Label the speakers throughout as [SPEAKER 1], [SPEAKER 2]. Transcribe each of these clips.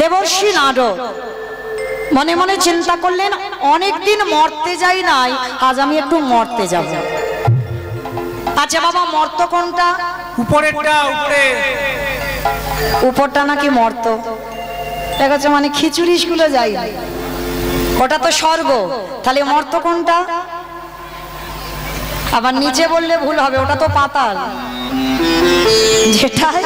[SPEAKER 1] দেবর্ষি নারদ মনে মনে চিন্তা করলেন, অনেকদিন মরতে যাই নাই, আজ আমি একটু মরতে যাব। আচ্ছা বাবা, মর্ত কোনটা?
[SPEAKER 2] উপরেরটা।
[SPEAKER 1] উপরটা নাকি মর্ত? দেখা যাচ্ছে মানে খিচুড়ি স্কুলে যাই, ওটা তো স্বর্গ, তাহলে মর্ত কোনটা? আবার নিচে বললে ভুল হবে, ওটা তো পাতাল। যেটাই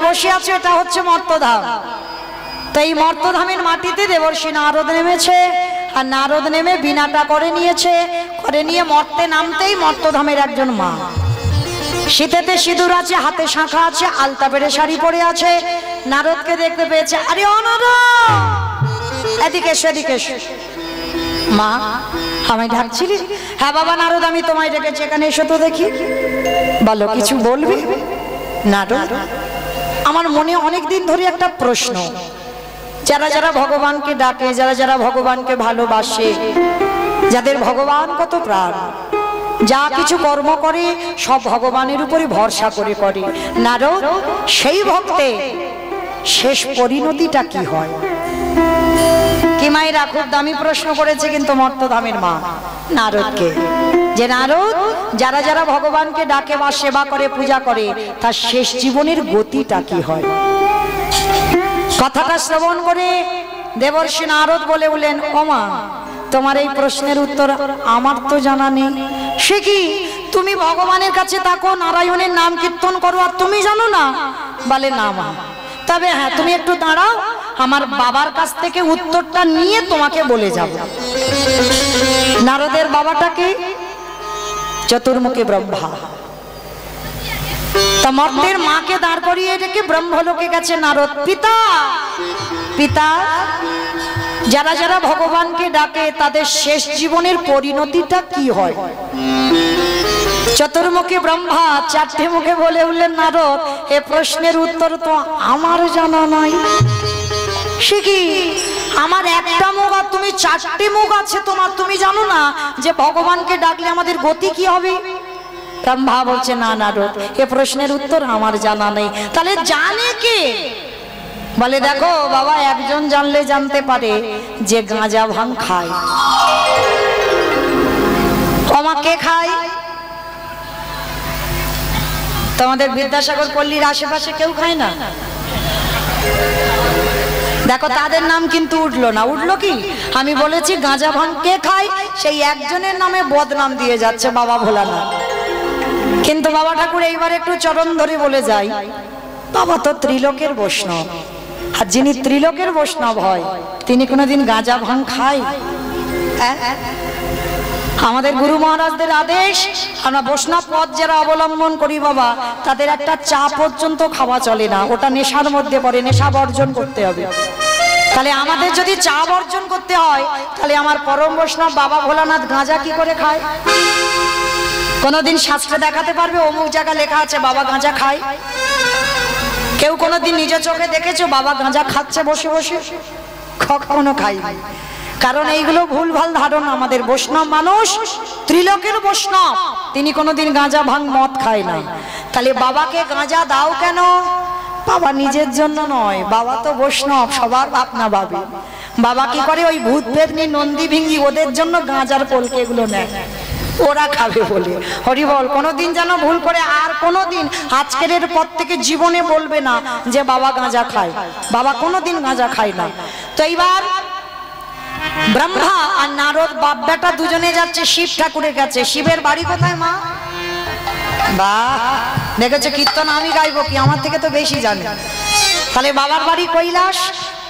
[SPEAKER 1] বসে আছো, এটা হচ্ছে মর্তধাম। তো এই মর্তধামের মাটিতে দেবর্ষি নারদ নেমেছে, আর নারদ নেমে বিনাটা করে নিয়ে মর্তে নামতেই মর্তধামের একজন মা, শীতেতে সিঁদুর আছে, হাতে শাঁখা আছে, আলতা পেরে শাড়ি পরে আছে, নারদকে দেখতে পেয়েছে। আরে ও নারদ, এদিকে এসো, এদিকে এসো। মা, আমায় ডাকছিলি? হ্যাঁ বাবা নারদ, আমি তোমায় ডেকেছি, এখানে এসো তো দেখি। বলো, কিছু বলবি? নারদ, আমার মনে অনেকদিন ধরে একটা প্রশ্ন, যারা যারা ভগবানকে ডাকে, যারা যারা ভগবানকে ভালোবাসে, যাদের ভগবান কত প্রাণ, যা কিছু কর্ম করে সব ভগবানের উপরে ভরসা করে করে, নারদ সেই ভক্তে শেষ পরিণতিটা কি হয়? কি মায়েরা খুব দামি প্রশ্ন করেছে কিন্তু মর্তধামের মা নারদকে, যে নারদ যারা যারা ভগবানকে ডাকে বা সেবা করে, পূজা করে, তার শেষ জীবনের গতিটা কি হয়? কথাটা শ্রবণ করে দেবর্ষি নারদ বলে বলেন, ও মা, তোমার এই প্রশ্নের উত্তর আমার তো জানা নেই। সে কি, তুমি ভগবানের কাছে থাকো, নারায়ণের নাম কীর্তন করো, আর তুমি জানো না? বলে না মা, তবে হ্যাঁ তুমি একটু দাঁড়াও, আমার বাবার কাছ থেকে উত্তরটা নিয়ে তোমাকে বলে যাব। নারদের বাবাটাকে চতুর্মুখী ব্রহ্মা, তা মর্তের মাকে দাঁড় করিয়ে রেখে ব্রহ্মলোকে গেছে নারদ। পিতা, যারা যারা ভগবানকে ডাকে তাদের শেষ জীবনের পরিণতিটা কি হয়? চতুর্মুখী ব্রহ্মা চারটে মুখে বলে উঠলেন, নারদ এ প্রশ্নের উত্তর তো আমার জানা নাই। সে কি, আমার একটা মুখ আর তুমি চারটে মুখ আছে তোমার, তুমি জানো না যে ভগবানকে ডাকলে আমাদের গতি কি হবে? ব্রহ্মা বলছে, না নারদ, এ প্রশ্নের উত্তর আমার জানা নেই। তাহলে জানে কে? বলে, দেখো বাবা, একজন জানলে জানতে পারে যে গাঁজা ভাং খায়। আমাকে খায়? তোমাদের বিদ্যাসাগর পল্লীর আশেপাশে কেউ খায় না? দেখো তাদের নাম কিন্তু উঠলো না। উঠলো কি? আমি বলেছি গাঁজা ভাং কে খায়, সেই একজনের নামে বদনাম দিয়ে যাচ্ছে বাবা ভোলানাথ। কিন্তু বাবা ঠাকুর এইবার একটু চরণ ধরে বলে যায়, বাবা তো ত্রিলোকের বৈষ্ণব, আর যিনি ত্রিলোকের বৈষ্ণব হয় তিনি কোনোদিন গাঁজা ভাং খায়? আমাদের গুরু মহারাজদের আদেশ, আমরা বৈষ্ণব পথ যারা অবলম্বন করি বাবা, তাদের একটা চা পর্যন্ত খাওয়া চলে না, ওটা নেশার মধ্যে পড়ে, নেশা বর্জন করতে হবে। তাহলে আমাদের যদি চা বর্জন করতে হয়, তাহলে আমার পরম বৈষ্ণব বাবা ভোলানাথ গাঁজা কি করে খায়? কোনোদিন শাস্ত্রে দেখাতে পারবে অমুক জায়গা লেখা আছে বাবা গাঁজা খায়? কেউ কোনোদিন নিজের চোখে দেখেছো বাবা গাঁজা খাচ্ছে বসে বসে? কখনো খাই। কারণ এইগুলো ভুলভাল ধারণা। আমাদের বৈষ্ণব মানুষ, ত্রিলোকের বৈষ্ণব, তিনি কোনোদিন গাঁজা ভাং মদ খায় না। তাহলে বাবাকে গাঁজা দাও কেন? বাবা নিজের জন্য নয়, বাবা তো বৈষ্ণব, সবার ভাবনা ভাবে। বাবা কি করে, ওই ভূত পেতনি নন্দী ভিঙ্গি ওদের জন্য গাঁজার পলকে এগুলো নেয়, ওরা খাবে বলে। হরিবল। কোনোদিন যেন ভুল করে আর কোনোদিন আজকের পর থেকে জীবনে বলবে না যে বাবা গাঁজা খায়। বাবা কোনোদিন গাঁজা খায় না। তো এইবার ব্রহ্মা আর নারদ বাপ বেটা দুজনে যাচ্ছে শিব ঠাকুরের কাছে। শিবের বাড়ি কোথায় মা? বাহ, দেখেছো কীর্তন আমি গাইবো কি, আমার থেকে তো বেশি জানে। তাহলে বাবার বাড়ি কৈলাস।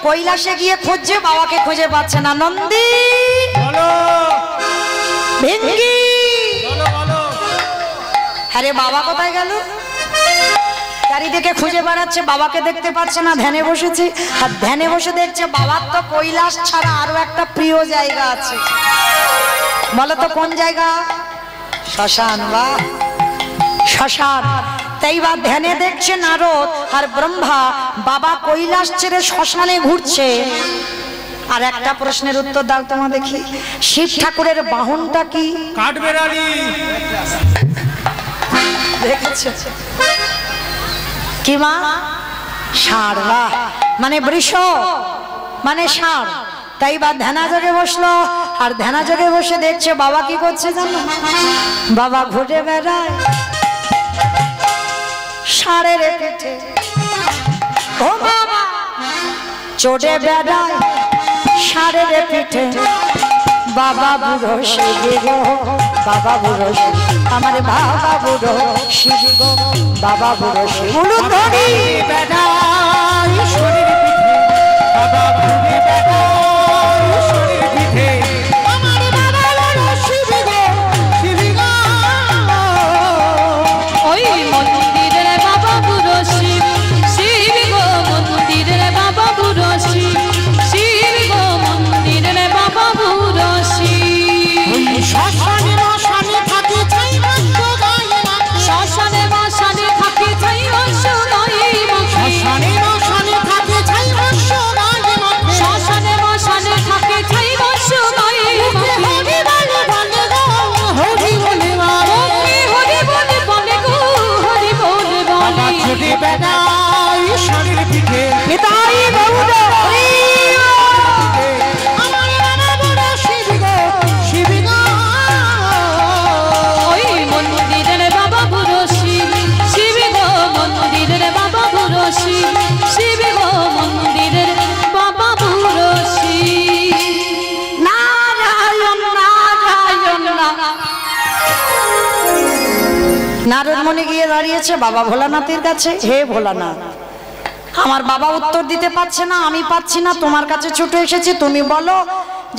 [SPEAKER 1] কৈলাসে গিয়ে খুঁজছে, বাবাকে খুঁজে পাচ্ছে না। নন্দী ভিঙ্গি, আরে বাবা কোথায় গেল? চারিদিকে খুঁজে বেড়াচ্ছে, বাবাকে দেখতে পাচ্ছে না। ধ্যানে বসেছে, আর ধ্যানে বসে দেখছে বাবার তো কৈলাস ছাড়া আরো একটা প্রিয় জায়গা আছে। বলো তো কোন জায়গা? শ্মশান। বা শ্মশান। তাই বা ধ্যানে দেখছে নারদ আর ব্রহ্মা বাবা কৈলাস ছেড়ে শ্মশানে ঘুরছে। আর একটা প্রশ্নের উত্তর দাও তোমার দেখি, শিব ঠাকুরের বাহনটা কি?
[SPEAKER 2] কাঠবেড়ালি।
[SPEAKER 1] দেখেছো কি মা? ষাঁড়, বাহ, মানে বৃষ মানে ষাঁড়। তাই বা ধ্যানা যোগে বসলো, আর ধ্যানা যোগে বসে দেখছে বাবা কি করছে জানো? বাবা ঘুরে বেড়ায় ষাঁড়ের পিঠে, ও বাবা চড়ে বেড়ায় ষাঁড়ের পিঠে। বাবা বুড়ো শিবি গো, বাবা বুড়ো শিবি, আমার বাবা বুড়ো শিবি গো, বাবা বুড়ো শিবি। ধরি
[SPEAKER 2] বেড়াই শরীর পিঠে, বাবা ঘুরে বেড়াই শরীর পিঠে,
[SPEAKER 1] আমার বাবা বুড়ো শিবি গো, শিবি গো।
[SPEAKER 3] ওই মন্দিরের বাবা বুড়ো শিব, শিব গো মন্দিরের বাবা বুড়ো শিব, শিব গো মন্দিরের বাবা বুড়ো শিব।
[SPEAKER 1] শ্মশানে মশানে থাকে ছাই মাত্র গায়ে মাখে,
[SPEAKER 3] শ্মশানে মশানে থাকে ছাই রস গায়ে মাখে,
[SPEAKER 1] শ্মশানে মশানে থাকে ছাই মাত্র গায়ে মাখে।
[SPEAKER 3] শ্মশানে মশানে থাকে ছাই রস গায়ে মাখে।
[SPEAKER 1] হরি বলে বলে গো, হরি বলে বলে,
[SPEAKER 3] ওকে হরি বলে বলে গো, হরি বলে
[SPEAKER 2] বাবা
[SPEAKER 3] বলে।
[SPEAKER 2] ঘুরে বেড়াই শরীর পিঠে,
[SPEAKER 1] নিতাই গৌর হরি আমার বাবা বুড়ো শিবি গো, শিবি গো।
[SPEAKER 3] ওই মন্দিরের বাবা বুড়ো শিব, শিব গো মন্দিরের বাবা বুড়ো শিব, শিব গো মন্দিরের বাবা বুড়ো শিব।
[SPEAKER 1] নারায়ণ নারায়ণ নারদ মুনি গিয়ে দাঁড়িয়েছে বাবা ভোলানাথের কাছে। হে ভোলানাথ, আমার বাবা উত্তর দিতে পারছে না, আমি পাচ্ছি না, তোমার কাছে ছুটে এসেছি, তুমি বলো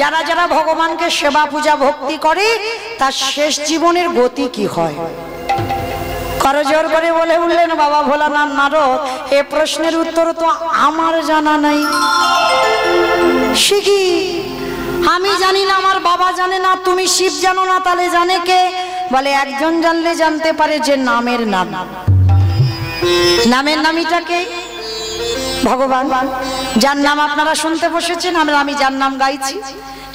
[SPEAKER 1] যারা যারা ভগবানকে সেবা পূজা ভক্তি করে তার শেষ জীবনের গতি কি হয়? করজোর করে বলে উঠলেন বাবা ভোলানাথ, নারদ এ প্রশ্নের উত্তর তো আমার জানা নাই। শিখি আমি জানি না, আমার বাবা জানে না, তুমি শিব জানো না, তাহলে জানে কে? বলে একজন জানলে জানতে পারে যে নামের নাম। নামের নামিটাকে ভগবান, যার নাম আপনারা শুনতে বসেছেন, আমি যার নাম গাইছি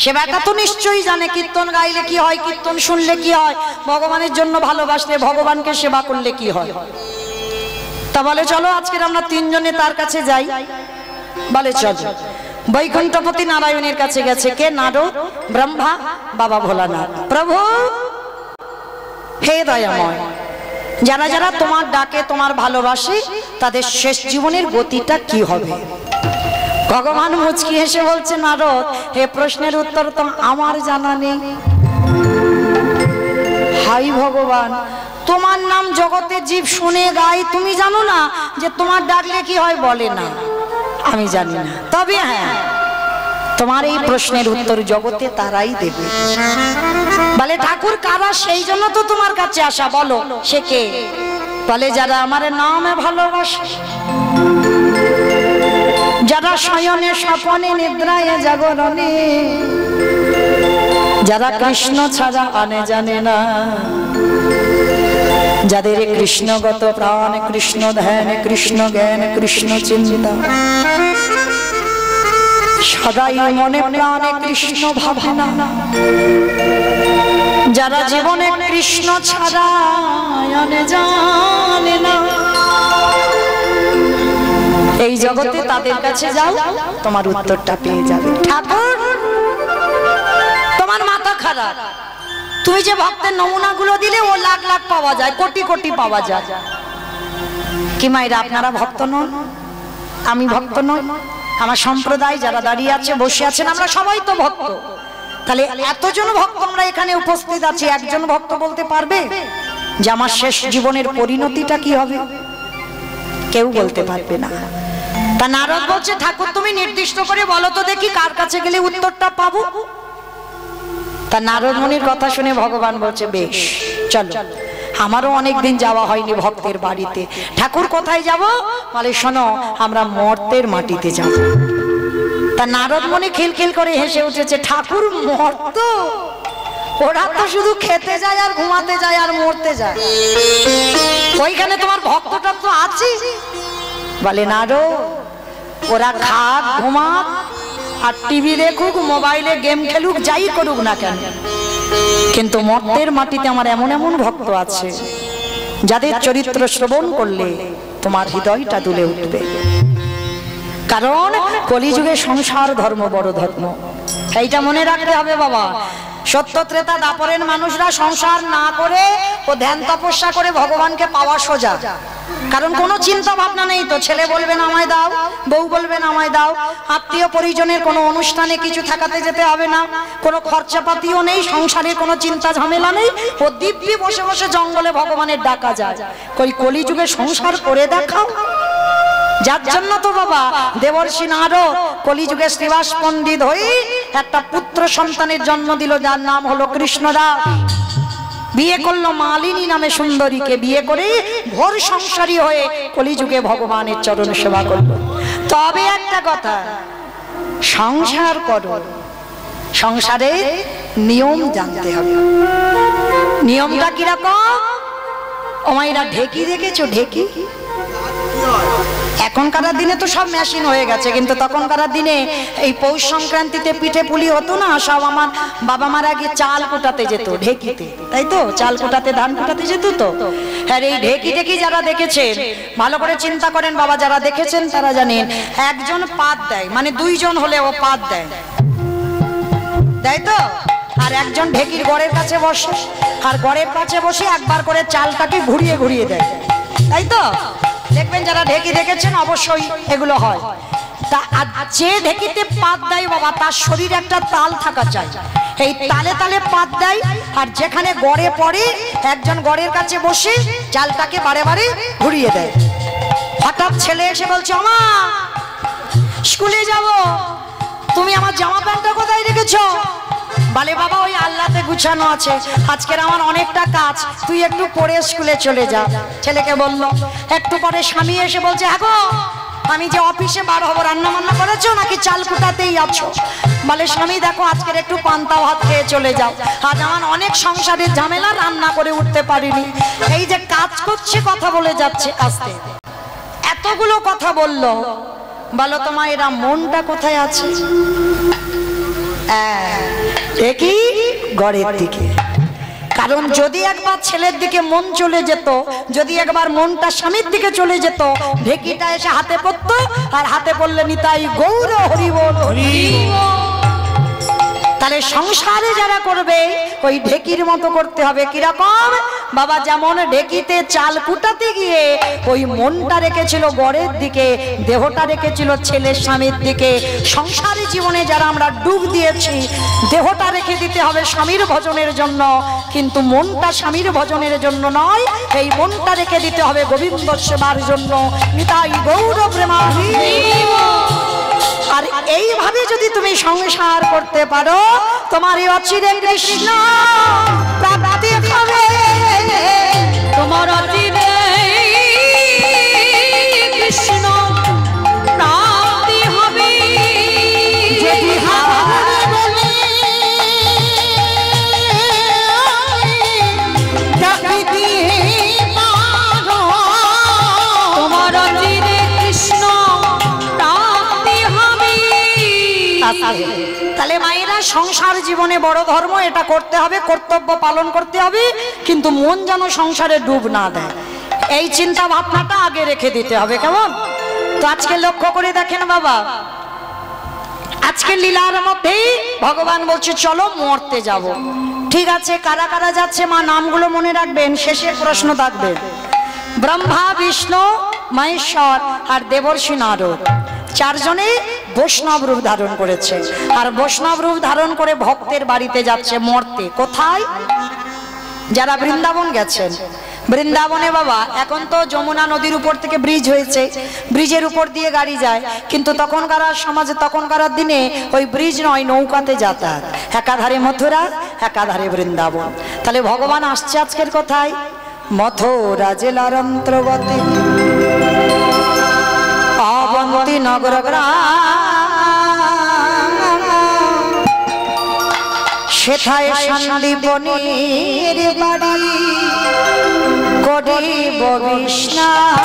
[SPEAKER 1] সে ব্যাটা তো নিশ্চয়ই জানে কীর্তন গাইলে কি হয়, কীর্তন শুনলে কি হয়, ভগবানের জন্য ভালোবাসলে, ভগবানকে সেবা করলে কি হয়। তা বলে চলো আজকে আমরা তিনজনে তার কাছে যাই। বলে চলো। বৈকুণ্ঠপতি নারায়ণের কাছে গেছে কে? নারদ, ব্রহ্মা, বাবা ভোলানাথ। প্রভু হে দয়াময়, যারা যারা তোমার ডাকে তোমার ভালোবাসে তাদের শেষ জীবনের গতিটা কি হবে? ভগবান মুচকি হেসে বলছে নারদ হে প্রশ্নের উত্তর তো আমার জানা নেই। হাই ভগবান, তোমার নাম জগতে জীব শুনে গায়, তুমি জানো না যে তোমার ডাকলে কি হয়? বলে না, আমি জানি না, তবে হ্যাঁ তোমার এই প্রশ্নের উত্তর জগতে তারাই দেবে। বলে ঠাকুর কারা? সেই জন্য তো তোমার কাছে আসা, বলো সে কে? বলে যারা আমার নামে ভালোবাসে, যারা শয়নে স্বপনে নিদ্রায় জাগরণে, যারা কৃষ্ণ ছাড়া আনে জানে না, যাদের কৃষ্ণগত প্রাণ, কৃষ্ণ ধ্যান, কৃষ্ণ জ্ঞান, কৃষ্ণ চিন্তা, সদাই মনে প্রাণে কৃষ্ণ ভাবনা, যারা জীবনে কৃষ্ণ ছাড়া জানে না, এই জগতে তাদের কাছে যাও, তোমার উত্তরটা পেয়ে যাবে। ঠাকুর তোমার মাথা খারাপ, তুমি যে ভক্তের নমুনাগুলো দিলে ও লাখ লাখ পাওয়া যায়, কোটি কোটি পাওয়া যায়। কি মায়েরা আপনারা ভক্ত নন? আমি ভক্ত নই? আমার সম্প্রদায় যারা দাঁড়িয়ে আছে বসে আছেন আমরা সবাই তো ভক্ত। তাহলে এতজন ভক্ত আমরা এখানে উপস্থিত আছি, একজন ভক্ত বলতে পারবে যে আমার শেষ জীবনের পরিণতিটা কি হবে? কেউ বলতে পারবে না। তা নারদ বলছে ঠাকুর তুমি নির্দিষ্ট করে বলো তো দেখি কার কাছে গেলে উত্তরটা পাবো। তা নারদ মুনির কথা শুনে ভগবান বলছে বেশ চলো, আমারও অনেকদিন যাওয়া হয়নি ভক্তের বাড়িতে। ঠাকুর কোথায় যাব? বলে শোনো আমরা মর্তের মাটিতে যাব। তা নারদ মুনি খিলখিল করে হেসে উঠেছে, ঠাকুর মর্ত? ওরা তো শুধু খেতে যায় আর ঘুমাতে যায় আর মরতে যায়, ওইখানে তোমার ভক্তটা তো আছে। বলে নারদ ওরা খাক ঘুমাক আর টিভি দেখুক, মোবাইলে গেম খেলুক, যাই করুক না কেন, কিন্তু মর্তের মাটিতে আমার এমন এমন ভক্ত আছে যাদের চরিত্র শ্রবণ করলে তোমার হৃদয়টা দুলে উঠবে। কারণ কলিযুগে সংসার ধর্ম বড় ধর্ম, এইটা মনে রাখতে হবে বাবা। সত্য ত্রেতা দাপরের মানুষরা সংসার না করে ও ধ্যান তপস্যা করে ভগবানকে পাওয়া সোজা। কারণ কোনো চিন্তা ভাবনা নেই তো, ছেলে বলবেন আমায় দাও, বউ বলবেন আমায় দাও, আত্মীয় পরিজনের কোনো অনুষ্ঠানে কিছু থাকাতে যেতে হবে না, কোনো খরচাপাতিও নেই, সংসারের কোনো চিন্তা ঝামেলা নেই, ও দিব্যি বসে বসে জঙ্গলে ভগবানের ডাকা যায়। কই কলিযুগে সংসার করে দেখাও। যার জন্য তো বাবা দেবর্ষি নারদ কলিযুগে শ্রীবাস পণ্ডিত হয়ে একটা পুত্র সন্তানের জন্ম দিল, যার নাম হলো কৃষ্ণদাস। বিয়ে করলো মালিনী নামে সুন্দরীকে, বিয়ে করে ঘোর সংসারী হয়ে কলিযুগে ভগবানের চরণ সেবা করলো। তবে একটা কথা, সংসার করো, সংসারে নিয়ম জানতে হবে। নিয়মটা কিরকম? ও মায়েরা ঢেকি দেখেছো? ঢেকি এখনকার দিনে তো সব মেশিন হয়ে গেছে, কিন্তু তখনকার দিনে এই পৌষ সংক্রান্তিতে পিঠে পুলি হতো না, সব আমার বাবা মারা আগে চাল কুটাতে যেত ঢেকিতে, তাই তো? চাল কুটাতে ধান কুটাতে যেত তো। হ্যাঁ, এই ঢেকি ঢেকি যারা দেখেছেন ভালো করে চিন্তা করেন বাবা, যারা দেখেছেন তারা জানেন একজন পাত দেয়, মানে দুইজন হলে ও পাত দেয়, তাই তো? আর একজন ঢেকির গড়ের কাছে বসে, আর গড়ের কাছে বসে একবার করে চালটাকে ঘুরিয়ে ঘুরিয়ে দেয়, তাই তো? দেখবেন যারা ঢেকি দেখেছেন অবশ্যই এগুলো হয়। তা যে ঢেকিতে পাত দেয় বাবা, তার শরীরে একটা তাল থাকা চাই, এই তালে তালে পাত দেয়। আর যেখানে গড়ে পড়ে একজন গড়ের কাছে বসে চালটাকে বারে বারে ঘুরিয়ে দেয়। হঠাৎ ছেলে এসে বলছে, আমা স্কুলে যাব, তুমি আমার জামা প্যান্টটা কোথায় রেখেছো? বলে বাবা ওই আল্লাতে গুছানো আছে, আজকের আমার অনেকটা কাজ, তুই একটু পরে স্কুলে চলে যা। ছেলেকে বললো। একটু পরে স্বামী এসে বলছে, হ্যাঁ গো আমি যে অফিসে বার হবো, রান্না বান্না করেছো নাকি চাল কুটাতেই আছো? বলে স্বামী দেখো আজকের একটু পান্তা ভাত খেয়ে চলে যাও, আজ আমার অনেক সংসারের ঝামেলা, রান্না করে উঠতে পারিনি। এই যে কাজ করছে কথা বলে যাচ্ছে আস্তে, এতগুলো কথা বললো, বলো তোমার এরা মনটা কোথায় আছে? দেখি গড়ের দিকে। কারণ যদি একবার ছেলের দিকে মন চলে যেত, যদি একবার মনটা স্বামীর দিকে চলে যেত, ঢেকিটা এসে হাতে পড়তো, আর হাতে পড়লে নিতাই গৌর হরি বল হরি। তাহলে সংসারে যারা করবে ওই ঢেকির মতো করতে হবে। কিরকম বাবা? যেমন ঢেকিতে চাল কুটাতে গিয়ে ওই মনটা রেখেছিল গড়ের দিকে, দেহটা রেখেছিল ছেলের স্বামীর দিকে। সংসারী জীবনে যারা আমরা ডুব দিয়েছি, দেহটা রেখে দিতে হবে স্বামীর ভজনের জন্য, কিন্তু মনটা স্বামীর ভজনের জন্য নয়, এই মনটা রেখে দিতে হবে গোবিন্দ সেবার জন্য। নিতাই গৌর প্রেমাভি। আর এইভাবে যদি তুমি সংসার করতে পারো, তোমার অচিরে কৃষ্ণ প্রাপ্তি হবে।
[SPEAKER 3] তোমার অচিরে কৃষ্ণ প্রাপ্তি হবে।
[SPEAKER 2] যদি
[SPEAKER 3] তোমার অচিরে কৃষ্ণ প্রাপ্তি হবে।
[SPEAKER 1] তাহলে মায়েরা সংসার জীবনে বড় ধর্ম, এটা করতে হবে, কর্তব্য পালন করতে হবে, কিন্তু মন যেন সংসারে ডুব না দেয়, এই চিন্তা ভাবনাটা আগে রেখে দিতে হবে। কেমন? তো আজকে লক্ষ্য করে দেখেন বাবা, আজকে লীলার মধ্যেই ভগবান বলছে চলো মরতে যাব। ঠিক আছে, কারা কারা যাচ্ছে মা নামগুলো মনে রাখবেন, শেষে প্রশ্ন থাকবে। ব্রহ্মা, বিষ্ণু, মহেশ্বর আর দেবর্ষি নারদ, চারজনে বৈষ্ণব রূপ ধারণ করেছে। আর বৈষ্ণব রূপ ধারণ করে ভক্তের বাড়িতে যাচ্ছে মরতে। কোথায়? যারা বৃন্দাবন গেছেন, বৃন্দাবনে বাবা এখন তো যমুনা নদীর উপর থেকে ব্রিজ হয়েছে, ব্রিজের উপর দিয়ে গাড়ি যায়, কিন্তু তখনকার সমাজে তখনকার দিনে ওই ব্রিজ নয়, নৌকাতে যাতায়াত। একাধারে মথুরা, একাধারে বৃন্দাবন। তাহলে ভগবান আসছে আজকের কোথায়? মথুরা জেলার অন্তর্গতে অবন্তী নগর গ্রাম, সেথায় সন্দীপনীর বাড়ি করিব বিষ্ণাম।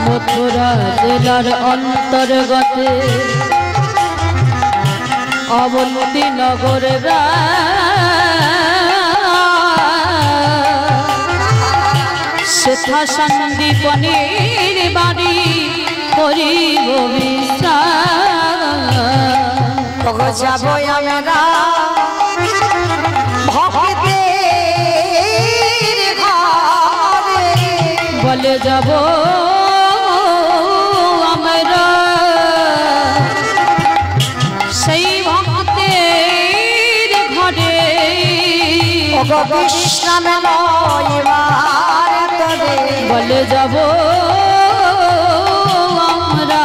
[SPEAKER 3] মথুরা জেলার অন্তর্গতে অবন্তী নগর সেথা সন্দীপনের বাড়ি করিব বিশ্রাম।
[SPEAKER 1] যাব আমরা ভক্তের ঘরে,
[SPEAKER 3] বলে যাব আমরা সেই ভক্তের ঘরে।
[SPEAKER 1] বিশ্রাম লইবার তরে,
[SPEAKER 3] বলে যাব আমরা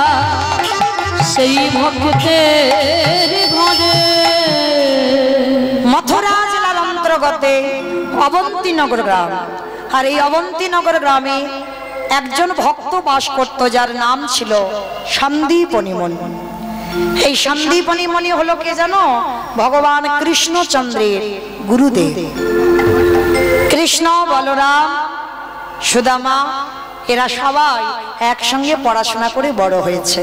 [SPEAKER 3] সেই ভক্তের ঘরে।
[SPEAKER 1] মথুরা জেলার অন্তর্গতে অবন্তীনগর গ্রাম। আর এই অবন্তীনগর গ্রামে একজন ভক্ত বাস করত, যার নাম ছিল সন্দীপনী মুনি। এই সন্দীপনী মুনি হলো কে জানো? ভগবান কৃষ্ণচন্দ্রের গুরুদেব। কৃষ্ণ, বলরাম, সুদামা এরা সবাই একসঙ্গে পড়াশোনা করে বড় হয়েছে।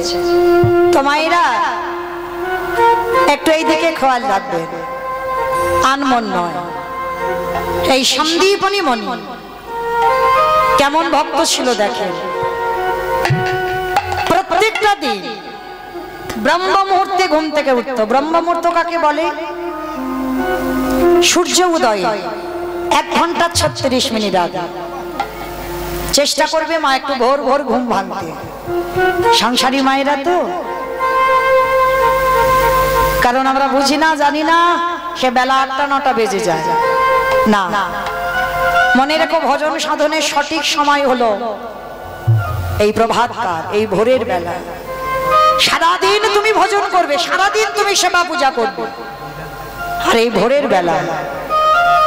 [SPEAKER 1] তো মায়েরা একটু এইদিকে খেয়াল রাখবেন, আনমন নয়। এই সন্দীপনী মুনি কেমন ভক্ত ছিল দেখেন। প্রত্যেকটা দিন ব্রহ্ম মুহূর্তে ঘুম থেকে উঠতো। ব্রহ্ম মুহূর্ত কাকে বলে? সূর্য উদয় 1 ঘন্টা 36 মিনিট আগে চেষ্টা করবে মা একটু ভোর ভোর ঘুম ভাঙতে। সংসারী মায়েরা তো, কারণ আমরা বুঝি না, জানি না, সে বেলা 8টা 9টা বেজে যায় না। মনে রেখো, ভজন সাধনের সঠিক সময় হলো এই প্রভাতকাল, এই ভোরের বেলা। সারাদিন তুমি ভজন করবে, সারাদিন তুমি সেবা পূজা করবে, আর এই ভোরের বেলা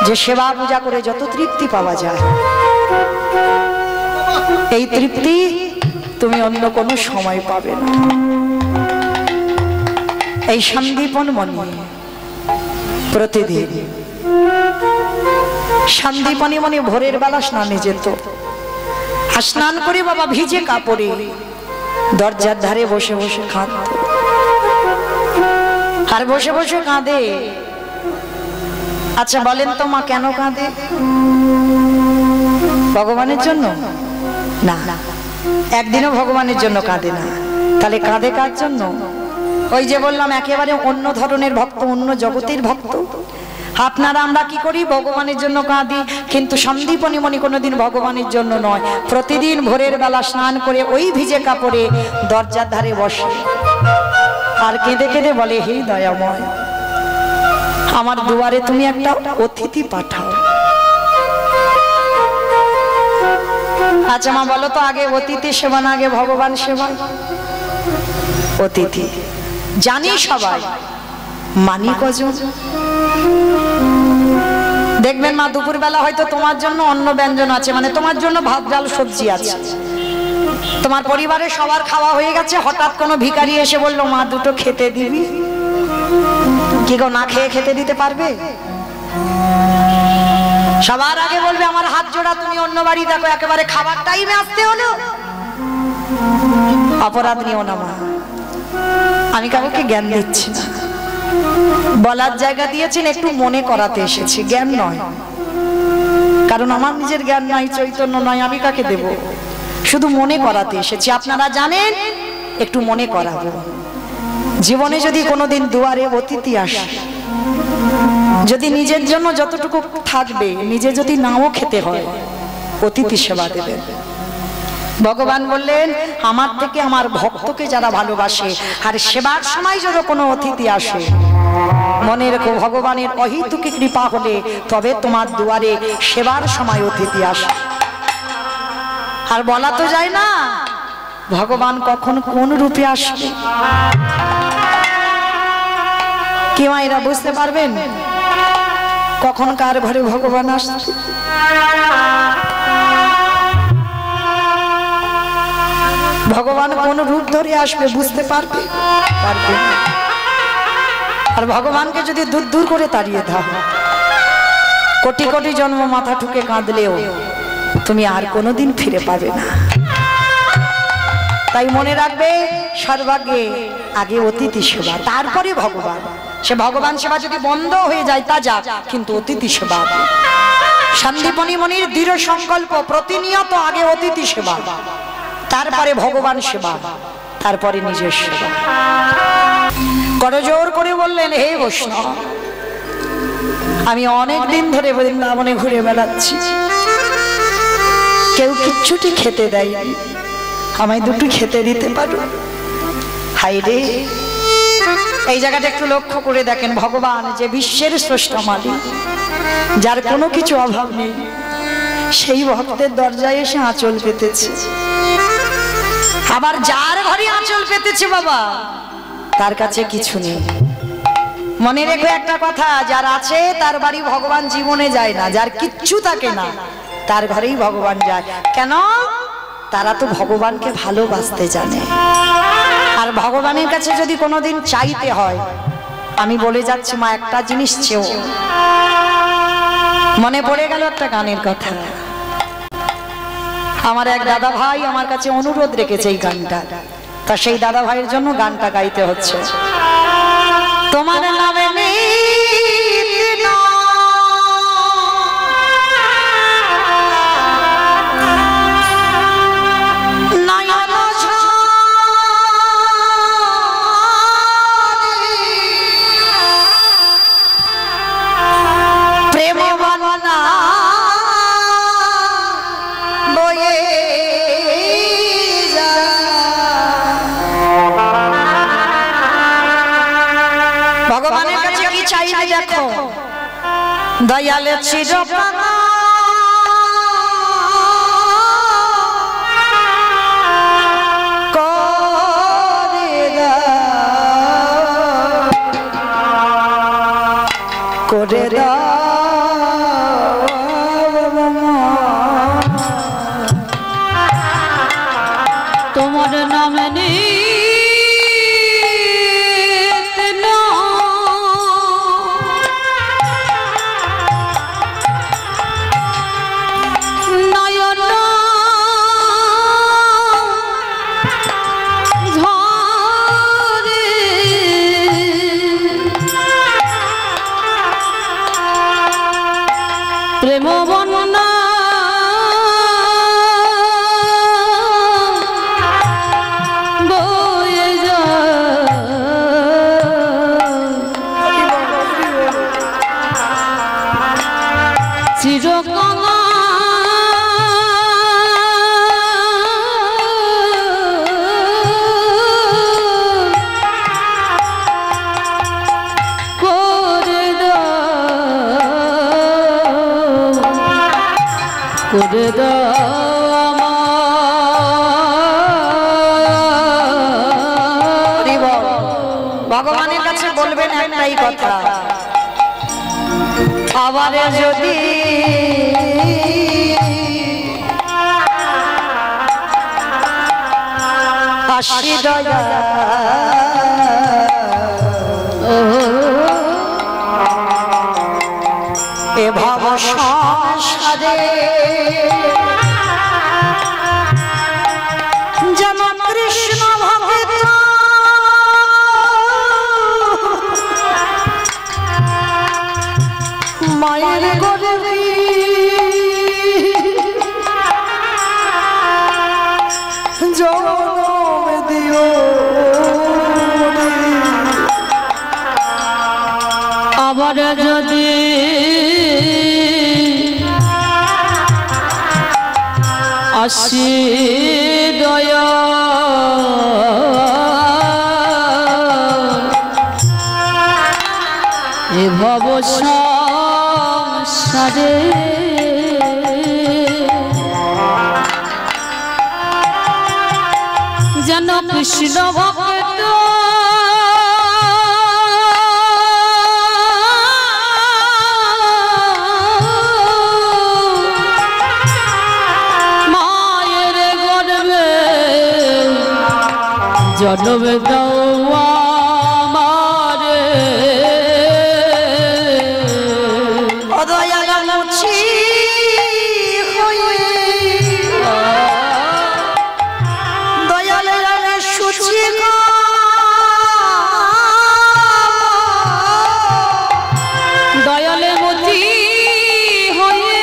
[SPEAKER 1] যে সেবা পূজা করে যত তৃপ্তি পাওয়া যায়, এই তৃপ্তি তুমি অন্য কোনো সময় পাবে না। এই সন্দীপন মুনি প্রতিদিন সন্দীপনী মুনি ভোরের বেলা স্নানে যেত। আর স্নান করে বাবা ভিজে কাপড়ে দরজার ধারে বসে বসে কাঁদত। আর বসে বসে কাঁদে। আচ্ছা বলেন তো মা, কেন কাঁদে? ভগবানের জন্য না, একদিনও ভগবানের জন্য কাঁদে না। তাহলে কাঁদে কার জন্য? ওই যে বললাম, একেবারে অন্য ধরনের ভক্ত, অন্য জগতের ভক্ত। আপনারা আমরা কি করি? ভগবানের জন্য কাঁদি, কিন্তু সন্দীপনী মুনি কোনোদিন ভগবানের জন্য নয়। প্রতিদিন ভোরের বেলা স্নান করে ওই ভিজে কাপড়ে দরজার ধারে বসে আর কেঁদে কেঁদে বলে, হে দয়াময়, আমার দুয়ারে তুমি একটা অতিথি পাঠাও। আচ্ছা মা বলো তো, আগে অতিথি সেবা না আগে ভগবান সেবা? অতিথি জানি সবাই, মানি কজন? দেখবেন মা, দুপুর বেলা হয়তো তোমার জন্য অন্ন ব্যঞ্জন আছে, মানে তোমার জন্য ভাত ডাল সবজি আছে, তোমার পরিবারের সবার খাওয়া হয়ে গেছে। হঠাৎ কোনো ভিখারি এসে বললো, মা দুটো খেতে দিবি? কি গো, না খেয়ে খেতে দিতে পারবে? সবার আগে বলবে, আমার হাত জোড়া, তুমি অন্য বাড়ি দেখো, একেবারে খাবার টাইমে আসতে হলো। অপরাধ নিও না মা, আমি কাউকে জ্ঞান দিচ্ছি না। বলার জায়গা দিয়েছেন, একটু মনে করাতে এসেছি, জ্ঞান নয়। কারণ আমার নিজের জ্ঞান নাই, চৈতন্য নয়, আমি কাকে দেব? শুধু মনে করাতে এসেছি। আপনারা জানেন, একটু মনে করাবো। জীবনে যদি কোনোদিন দুয়ারে অতিথি আসে, যদি নিজের জন্য যতটুকু থাকবে, নিজে যদি নাও খেতে হয়, অতিথি সেবা দেবেন। ভগবান বললেন, আমার থেকে আমার ভক্তকে যারা ভালোবাসে, আর সেবার সময় যদি কোনো অতিথি আসে, মনে রেখো, ভগবানের অহেতুকী কৃপা হলে তবে তোমার দুয়ারে সেবার সময় অতিথি আসে। আর বলা তো যায় না ভগবান কখন কোন রূপে আসবে। কি মায়েরা বুঝতে পারবেন কখন কার ঘরে ভগবান আসবে? ভগবান কোন রূপ ধরে আসবে বুঝতে পারবে? আর ভগবানকে যদি দূর দূর করে তাড়িয়ে দাও, কোটি কোটি জন্ম মাথা ঠুকে কাঁদলেও তুমি আর কোনোদিন ফিরে পাবে না। তাই মনে রাখবে, সর্বাগ্রে আগে অতিথি সেবা, তারপরে ভগবান। সে ভগবান সেবা যদি বন্ধ হয়ে যায় তা যাক, কিন্তু অতিথি সেবা। সন্দীপনী মনির দৃঢ় সংকল্প, প্রতিনিয়ত আগে অতিথি সেবা, তারপরে ভগবান সেবা, তারপরে নিজের সেবা। করজোর করে বললেন, হে বৈষ্ণব, আমি অনেক দিন ধরে বৃন্দাবনে ঘুরে বেড়াচ্ছি, কেউ কিচ্ছুটি খেতে দেয়নি, আমায় দুটো খেতে দিতে পারো? হাই রে, এই জায়গাটা একটু লক্ষ্য করে দেখেন, ভগবান যে বিশ্বের স্রষ্টা মালিক, যার কোনো কিছু অভাব নেই, সেই ভক্তের দরজায় এসে আঁচল পেতেছে। আবার যার ঘরে আঁচল পেতেছে বাবা, তার কাছে কিছু নেই। মনে রেখো একটা কথা, যার আছে তার বাড়ি ভগবান জীবনে যায় না, যার কিচ্ছু থাকে না তার ঘরেই ভগবান যায়। কেন? তারা তো ভগবানকে ভালোবাসতে জানে। আর ভগবানের কাছে যদি কোনোদিন চাইতে হয়, আমি বলে যাচ্ছি মা, একটা জিনিস চেও। মনে পড়ে গেল একটা গানের কথা, আমার এক দাদা ভাই আমার কাছে অনুরোধ রেখেছে এই গানটা, তা সেই দাদা ভাইয়ের জন্য গানটা গাইতে হচ্ছে। তোমার নামে ভগবানের কাছে কি চাইলে দেখো, দয়ালে চিরপ্রাণ করে দাও,
[SPEAKER 3] তোমার নামে প্রেম বন্যা বয়ে যায়, চিরকাল করে দাও
[SPEAKER 1] ভগবানের কাছে বলবেন একটাই কথা, আবার যদি আসি দয়া এ ভব সংসারে, যেন কৃষ্ণ ভক্ত মায়ের গর্ভে জনম দিও,
[SPEAKER 3] আবার যদি আসি দয়া এ ভব সংসারে, যেন কৃষ্ণ ভক্ত মায়ের গর্ভে জন্ম দাও আমারে,
[SPEAKER 1] অদয়াল মুছি হয়ে দয়ালের সুচি
[SPEAKER 3] দয়ালে মতি হয়ে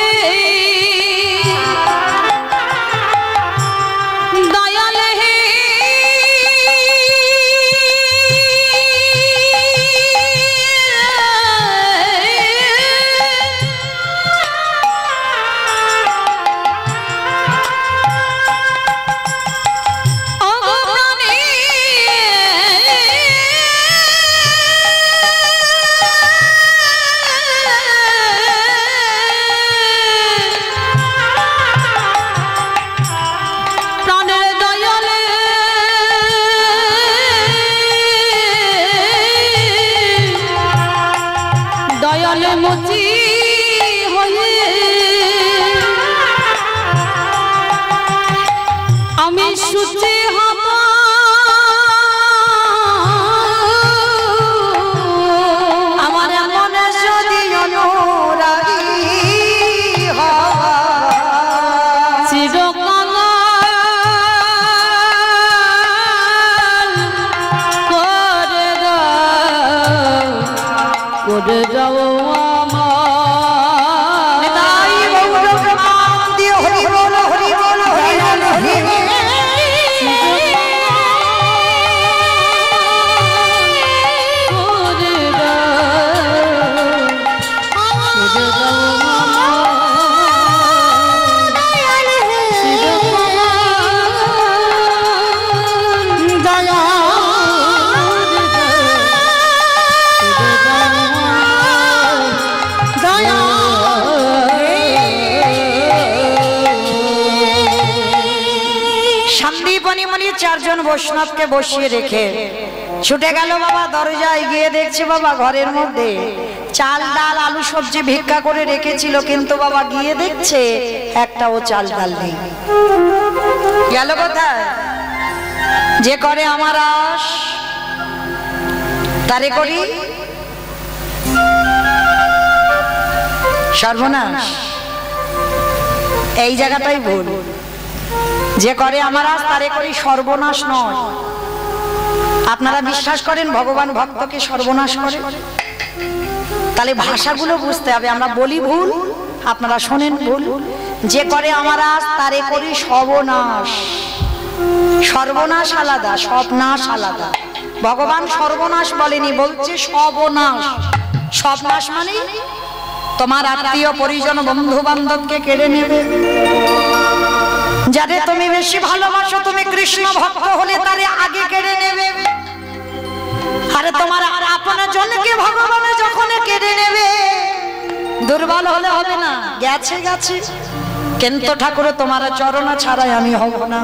[SPEAKER 3] উড়ে যাও আমার
[SPEAKER 1] তাই গৌর প্রেমানন্দে হরি বল হরি বল হরি বল হরি বল। চারজন বৈষ্ণবকে বসিয়ে রেখে ছুটে গেল বাবা দরজায় গিয়ে দেখছে বাবা ঘরের মধ্যে চাল ডাল আলু সবজি ভিক্ষা করে রেখেছিল, কিন্তু বাবা গিয়ে দেখছে একটাও চাল ডাল নেই। গেল কোথায়? যে করে আমার আশ তারে করি সর্বনাশ। এই জায়গাটাই ভুল। যে করে আমার আজ তারে করি সর্বনাশ নয়। আপনারা বিশ্বাস করেন ভগবান ভক্তকে সর্বনাশ করে? তাহলে ভাষাগুলো বুঝতে হবে। আমরা বলি ভুল, আপনারা শোনেন ভুল। যে করে আমার আজ তারে করি সর্বনাশ। সর্বনাশ আলাদা, সবনাশ আলাদা। ভগবান সর্বনাশ বলেনি, বলছে সর্বনাশ। সবনাশ মানে তোমার আত্মীয় পরিজন বন্ধু বান্ধবকে কেড়ে নেবে। যাদের তুমি বেশি ভালোবাসো, তুমি কৃষ্ণ ভক্ত হলে তারে আগে কেড়ে নেবে। আরে তোমার আপনার জনকে ভগবান যখন কেড়ে নেবে, দুর্বল হলে হবে না। গেছে গেছে, কিন্তু ঠাকুর তোমার চরণ ছাড়াই আমি হব না।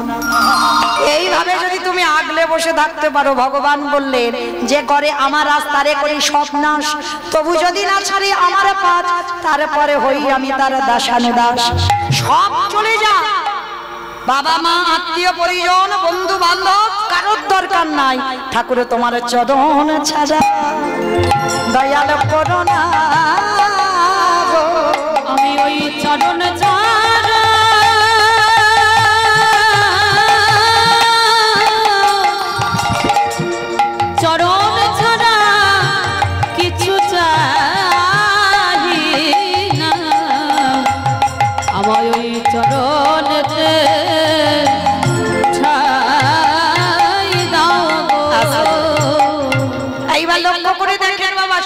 [SPEAKER 1] এইভাবে যদি তুমি আগলে বসে থাকতে পারো, ভগবান বললেন যে করে আমার আজ তারে করি সবনাশ। তবু যদি না ছাড়ি আমার পাঁচ, তারপরে হই আমি তার দাসানুদাস। সব চলে যা, বাবা মা আত্মীয় পরিজন বন্ধু বান্ধব কারোর দরকার নাই। ঠাকুর তোমার চরণ ছাড়া দয়াল করো না গো।
[SPEAKER 3] আমি ওই চরণ ছাড়া চরণ ছাড়া কিছু চাই না। আমার ওই চরণেতে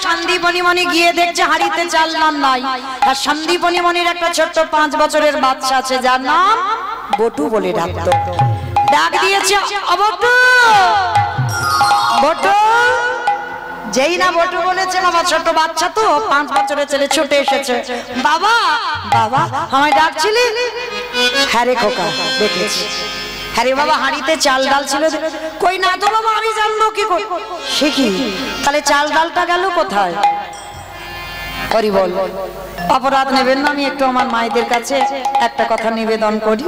[SPEAKER 1] সন্দীপনী মনি গিয়ে দেখছে হাড়িতে চাল নাম নাই। আর সন্দীপনী মনির একটা ছোট্ট 5 বছরের বাচ্চা আছে, যার নাম বটু বলে ডাকতো। ডাক দিয়েছে অবটু বটু। যেই না বটু বলেছে, বাবা ছোট বাচ্চা তো 5 বছরের ছেলে ছুটে এসেছে। বাবা বাবা আমায় ডাকছিলি? হ্যাঁ রে খোকা দেখেছি। হ্যাঁ রে বাবা, হাঁড়িতে চাল ডাল ছিল। কই না তো বাবা, আমি জানবো কি করে? সে কি? তাহলে চাল ডালটা গেল কোথায়? হরি বল। অপরাধ নেবেন না, আমি একটু আমার মায়েদের কাছে একটা কথা নিবেদন করি।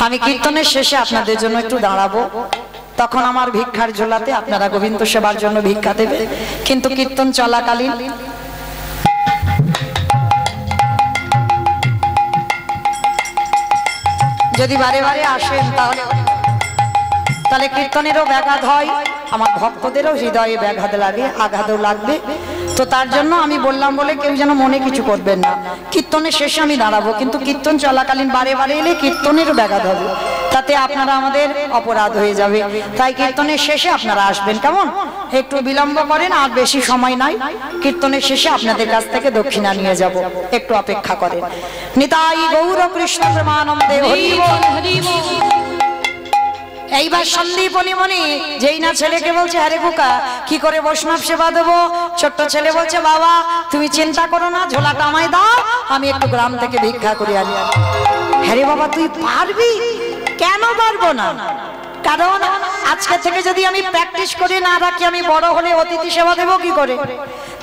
[SPEAKER 1] আমি কীর্তনের শেষে আপনাদের জন্য একটু দাঁড়াবো, তখন আমার ভিক্ষার ঝোলাতে আপনারা গোবিন্দ সেবার জন্য ভিক্ষা দেবে। কিন্তু কীর্তন চলাকালীন যদি বারে বারে আসেন, তাহলে কীর্তনেরও ব্যাঘাত হয়, আমার ভক্তদেরও হৃদয়ে ব্যাঘাত লাগে, আঘাতও লাগবে। তো তার জন্য আমি বললাম বলে কেউ যেন মনে কিছু করবেন না। কীর্তনের শেষে আমি দাঁড়াবো, কিন্তু কীর্তন চলাকালীন বারে বারে এলে কীর্তনেরও ব্যাঘাত হবে, তাতে আপনারা আমাদের অপরাধ হয়ে যাবে। তাই কীর্তনের শেষে আপনারা আসবেন, কেমন? একটু বিলম্ব করেন, আর বেশি সময় নাই। কীর্তনের শেষে আপনাদের কাছ থেকে দক্ষিণা নিয়ে যাব, একটু অপেক্ষা করেন। নিতাই গৌর কৃষ্ণ প্রেমানন্দে হরি বল হরি বল। এইবার সন্দীপনী মনি যেই না ছেলেকে বলছে, আরে খোকা কি করে বৈষ্ণব সেবা দেবো? ছোট্ট ছেলে বলছে, বাবা তুমি চিন্তা করো না, ঝোলাটা আমায় দাও, আমি একটু গ্রাম থেকে ভিক্ষা করে আনি। হ্যাঁ বাবা তুই পারবি? কেন পারবো না? কারণ আজকে থেকে যদি আমি প্র্যাকটিস করে না রাখি, আমি বড় হলে অতিথি সেবা দেবো কি করে?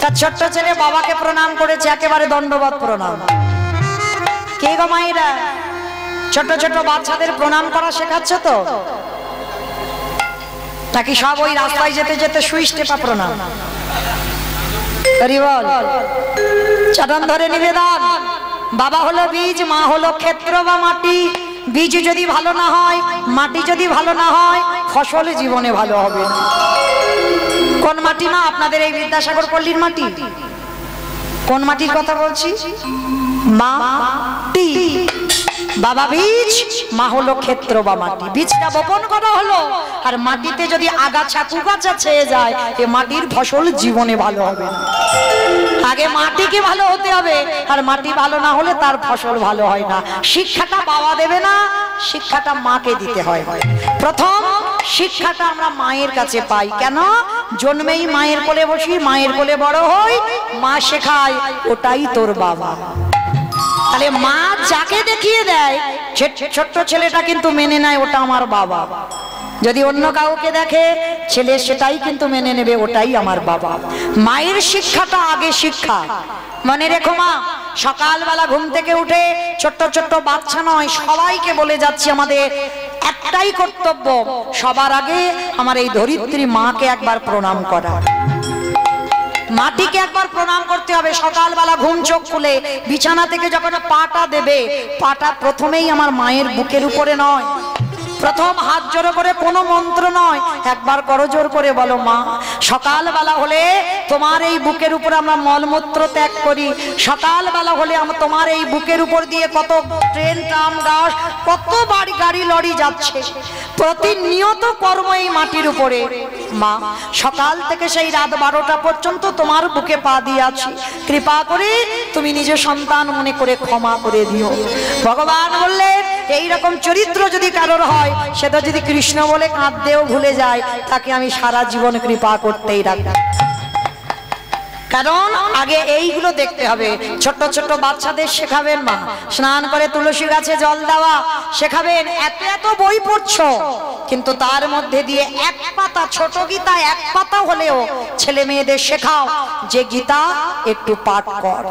[SPEAKER 1] তার ছোট্ট ছেলে বাবাকে প্রণাম করেছে, একেবারে দণ্ডবত প্রণাম। কে গো মায়েরা, ছোট ছোট বাচ্চাদের প্রণাম করা শেখাচ্ছ তো নাকি সব ওই রাস্তায় যেতে যেতে সুইচ টেপা প্রণাম? হরি বল। চরণ ধরে নিবেদন, বাবা হলো বীজ, মা হলো ক্ষেত্র বা মাটি। বীজ যদি ভালো না হয়, মাটি যদি ভালো না হয়, ফসল জীবনে ভালো হবে না। কোন মাটি মা? আপনাদের এই বিদ্যাসাগর পল্লীর মাটি। কোন মাটির কথা বলছি? মাটি। বাবা বীজ, মা হলো ক্ষেত্র বা মাটি। বীজটা বপন করা হলো, আর মাটিতে যদি আগাছা কুগাছা ছেয়ে যায়, এ মাটির ফসল জীবনে ভালো হবে না। আগে মাটিকে ভালো হতে হবে, আর মাটি ভালো না হলে তার ফসল ভালো হয় না। শিক্ষাটা বাবা দেবে না, শিক্ষাটা মাকে দিতে হয়। প্রথম শিক্ষাটা আমরা মায়ের কাছে পাই। কেন? জন্মেই মায়ের কোলে বসি, মায়ের কোলে বড় হই, মা শেখায় ওটাই তোর বাবা। তাহলে মা যাকে দেখিয়ে দেয়, ছোট্ট ছেলেটা কিন্তু মেনে নেয় ওটা আমার বাবা। যদি অন্য কাউকে দেখে, ছেলে সেটাই কিন্তু মেনে নেবে ওটাই আমার বাবা। মায়ের শিক্ষাটা আগে শিক্ষা। মনে রেখো মা, সকালবেলা ঘুম থেকে উঠে ছোট্ট ছোট্ট বাচ্চা নয়, সবাইকে বলে যাচ্ছি, আমাদের একটাই কর্তব্য, সবার আগে আমার এই ধরিত্রী মাকে একবার প্রণাম করা। মাটিকে একবার প্রণাম করতে হবে। সকালবেলা ঘুম চোখ খুলে বিছানা থেকে যখন পাটা দেবে, পাটা প্রথমেই আমার মায়ের বুকের উপরে নয়, প্রথম হাত জোড়ো করে, কোনো মন্ত্র নয়, একবার করজোর করে বলো, মা সকালবেলা হলে তোমার এই বুকের উপর আমরা মলমূত্র ত্যাগ করি। সকালবেলা হলে তোমার এই বুকের উপর দিয়ে কত ট্রেন ট্রাম বাস, কত বাড়ি গাড়ি লরি যাচ্ছে, প্রতিনিয়ত কর্ম এই মাটির উপরে। মা সকাল থেকে সেই রাত 12টা পর্যন্ত তোমার বুকে পা দিয়ে আছি, কৃপা করে তুমি নিজের সন্তান মনে করে ক্ষমা করে দিও। ভগবান বললেন, এইরকম চরিত্র যদি কারোর হয়, সেটা যদি কৃষ্ণ বলে কাঁদতেও ভুলে যায়, তাকে আমি সারা জীবন কৃপা করতেই রাখবো। কারণ আগে এইগুলো দেখতে হবে। ছোট ছোট বাচ্চাদের শেখাবেন মা স্নান করে তুলসী গাছে জল দেওয়া, শেখাবেন। এত এত বই পড়ছো, কিন্তু তার মধ্যে দিয়ে এক পাতা, ছোট গীতা এক পাতা হলেও ছেলে মেয়েদের শেখাও যে গীতা একটু পাঠ কর,